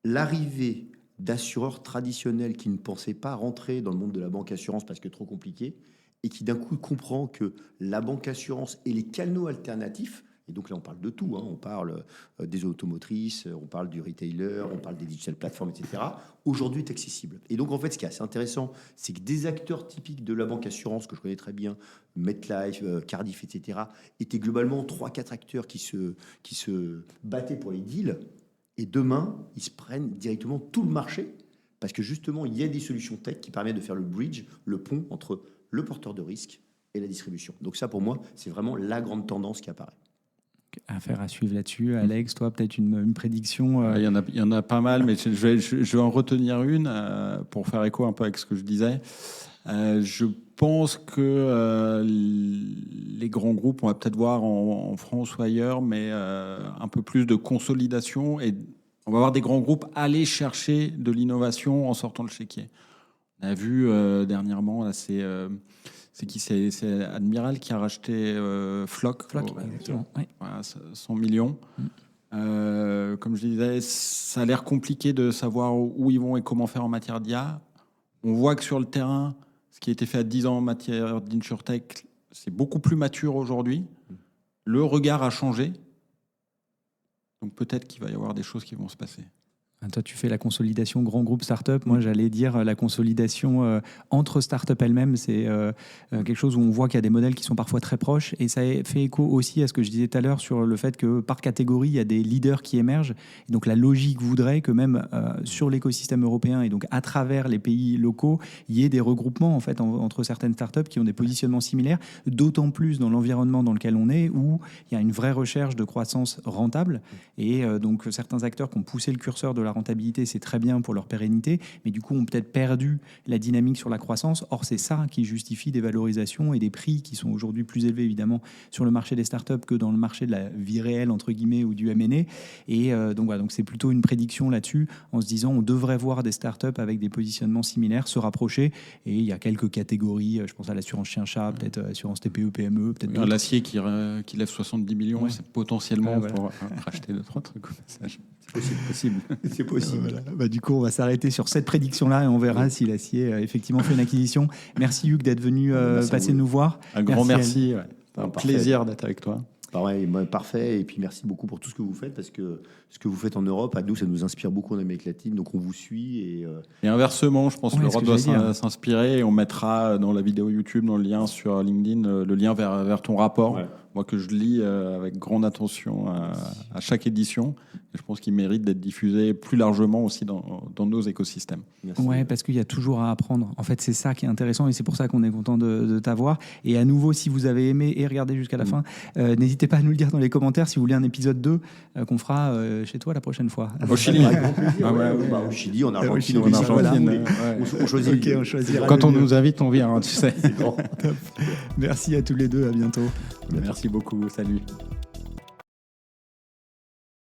l'arrivée d'assureurs traditionnels qui ne pensaient pas rentrer dans le monde de la banque assurance parce que trop compliqué, et qui d'un coup comprend que la banque assurance et les canaux alternatifs. Et donc là, on parle de tout. On parle des automotrices, on parle du retailer, on parle des digital platforms, etc. Aujourd'hui, est accessible. Et donc, en fait, ce qui est assez intéressant, c'est que des acteurs typiques de la banque assurance, que je connais très bien, MetLife, Cardiff, etc., étaient globalement 3-4 acteurs qui se battaient pour les deals. Et demain, ils se prennent directement tout le marché parce que justement, il y a des solutions tech qui permettent de faire le bridge, le pont entre le porteur de risque et la distribution. Donc ça, pour moi, c'est vraiment la grande tendance qui apparaît. Affaire à suivre là-dessus. Alex, toi, peut-être une prédiction il y en a pas mal, mais je vais en retenir une pour faire écho un peu avec ce que je disais. Je pense que les grands groupes, on va peut-être voir en France ou ailleurs, mais un peu plus de consolidation et On va voir des grands groupes aller chercher de l'innovation en sortant le chéquier. On a vu dernièrement, là, c'est Admiral qui a racheté Flock. Exactement. Oui. Voilà, 100 millions. Comme je disais, ça a l'air compliqué de savoir où ils vont et comment faire en matière d'IA. On voit que sur le terrain, ce qui a été fait à 10 ans en matière d'insurtech, c'est beaucoup plus mature aujourd'hui. Le regard a changé. Donc peut-être qu'il va y avoir des choses qui vont se passer. Toi, tu fais la consolidation grand groupe start-up. Moi, j'allais dire la consolidation entre start-up elles-mêmes. C'est quelque chose où on voit qu'il y a des modèles qui sont parfois très proches. Et ça fait écho aussi à ce que je disais tout à l'heure sur le fait que par catégorie, il y a des leaders qui émergent. Et donc, la logique voudrait que même sur l'écosystème européen et donc à travers les pays locaux, il y ait des regroupements en fait, entre certaines start-up qui ont des positionnements similaires, d'autant plus dans l'environnement dans lequel on est, où il y a une vraie recherche de croissance rentable. Et donc, certains acteurs qui ont poussé le curseur de la rentabilité, c'est très bien pour leur pérennité, mais du coup ont peut-être perdu la dynamique sur la croissance. Or, c'est ça qui justifie des valorisations et des prix qui sont aujourd'hui plus élevés, évidemment, sur le marché des startups que dans le marché de la vie réelle, entre guillemets, ou du M&A. Et donc, voilà, donc c'est plutôt une prédiction là-dessus, en se disant on devrait voir des startups avec des positionnements similaires se rapprocher. Et il y a quelques catégories, je pense à l'assurance chien-chat, peut-être assurance TPE, PME, peut-être d'autres. L'acier qui lève 70 millions, c'est potentiellement voilà. pour racheter 2-3 trucs. C'est possible. C'est possible. Voilà. Du coup, on va s'arrêter sur cette prédiction-là et on verra si l'acier effectivement fait une acquisition. Merci Hugues d'être venu passer nous voir. Un grand merci. C'est un plaisir d'être avec toi. Parfait. Et puis merci beaucoup pour tout ce que vous faites, parce que ce que vous faites en Europe, à nous, ça nous inspire beaucoup en Amérique latine. Donc on vous suit. Et inversement, je pense que l'Europe doit s'inspirer. Et on mettra dans la vidéo YouTube, dans le lien sur LinkedIn, le lien vers ton rapport. Ouais. Moi, que je lis avec grande attention à chaque édition. Et je pense qu'il mérite d'être diffusé plus largement aussi dans nos écosystèmes. Oui, parce qu'il y a toujours à apprendre. En fait, c'est ça qui est intéressant et c'est pour ça qu'on est content de t'avoir. Et à nouveau, si vous avez aimé et regardé jusqu'à la fin, n'hésitez pas à nous le dire dans les commentaires si vous voulez un épisode 2 qu'on fera chez toi la prochaine fois. Au Chili. Au Chili, en Argentine, on choisit. Okay, on choisira. Quand on nous invite, on vient, hein, tu sais. Merci à tous les deux, à bientôt. Merci beaucoup, salut.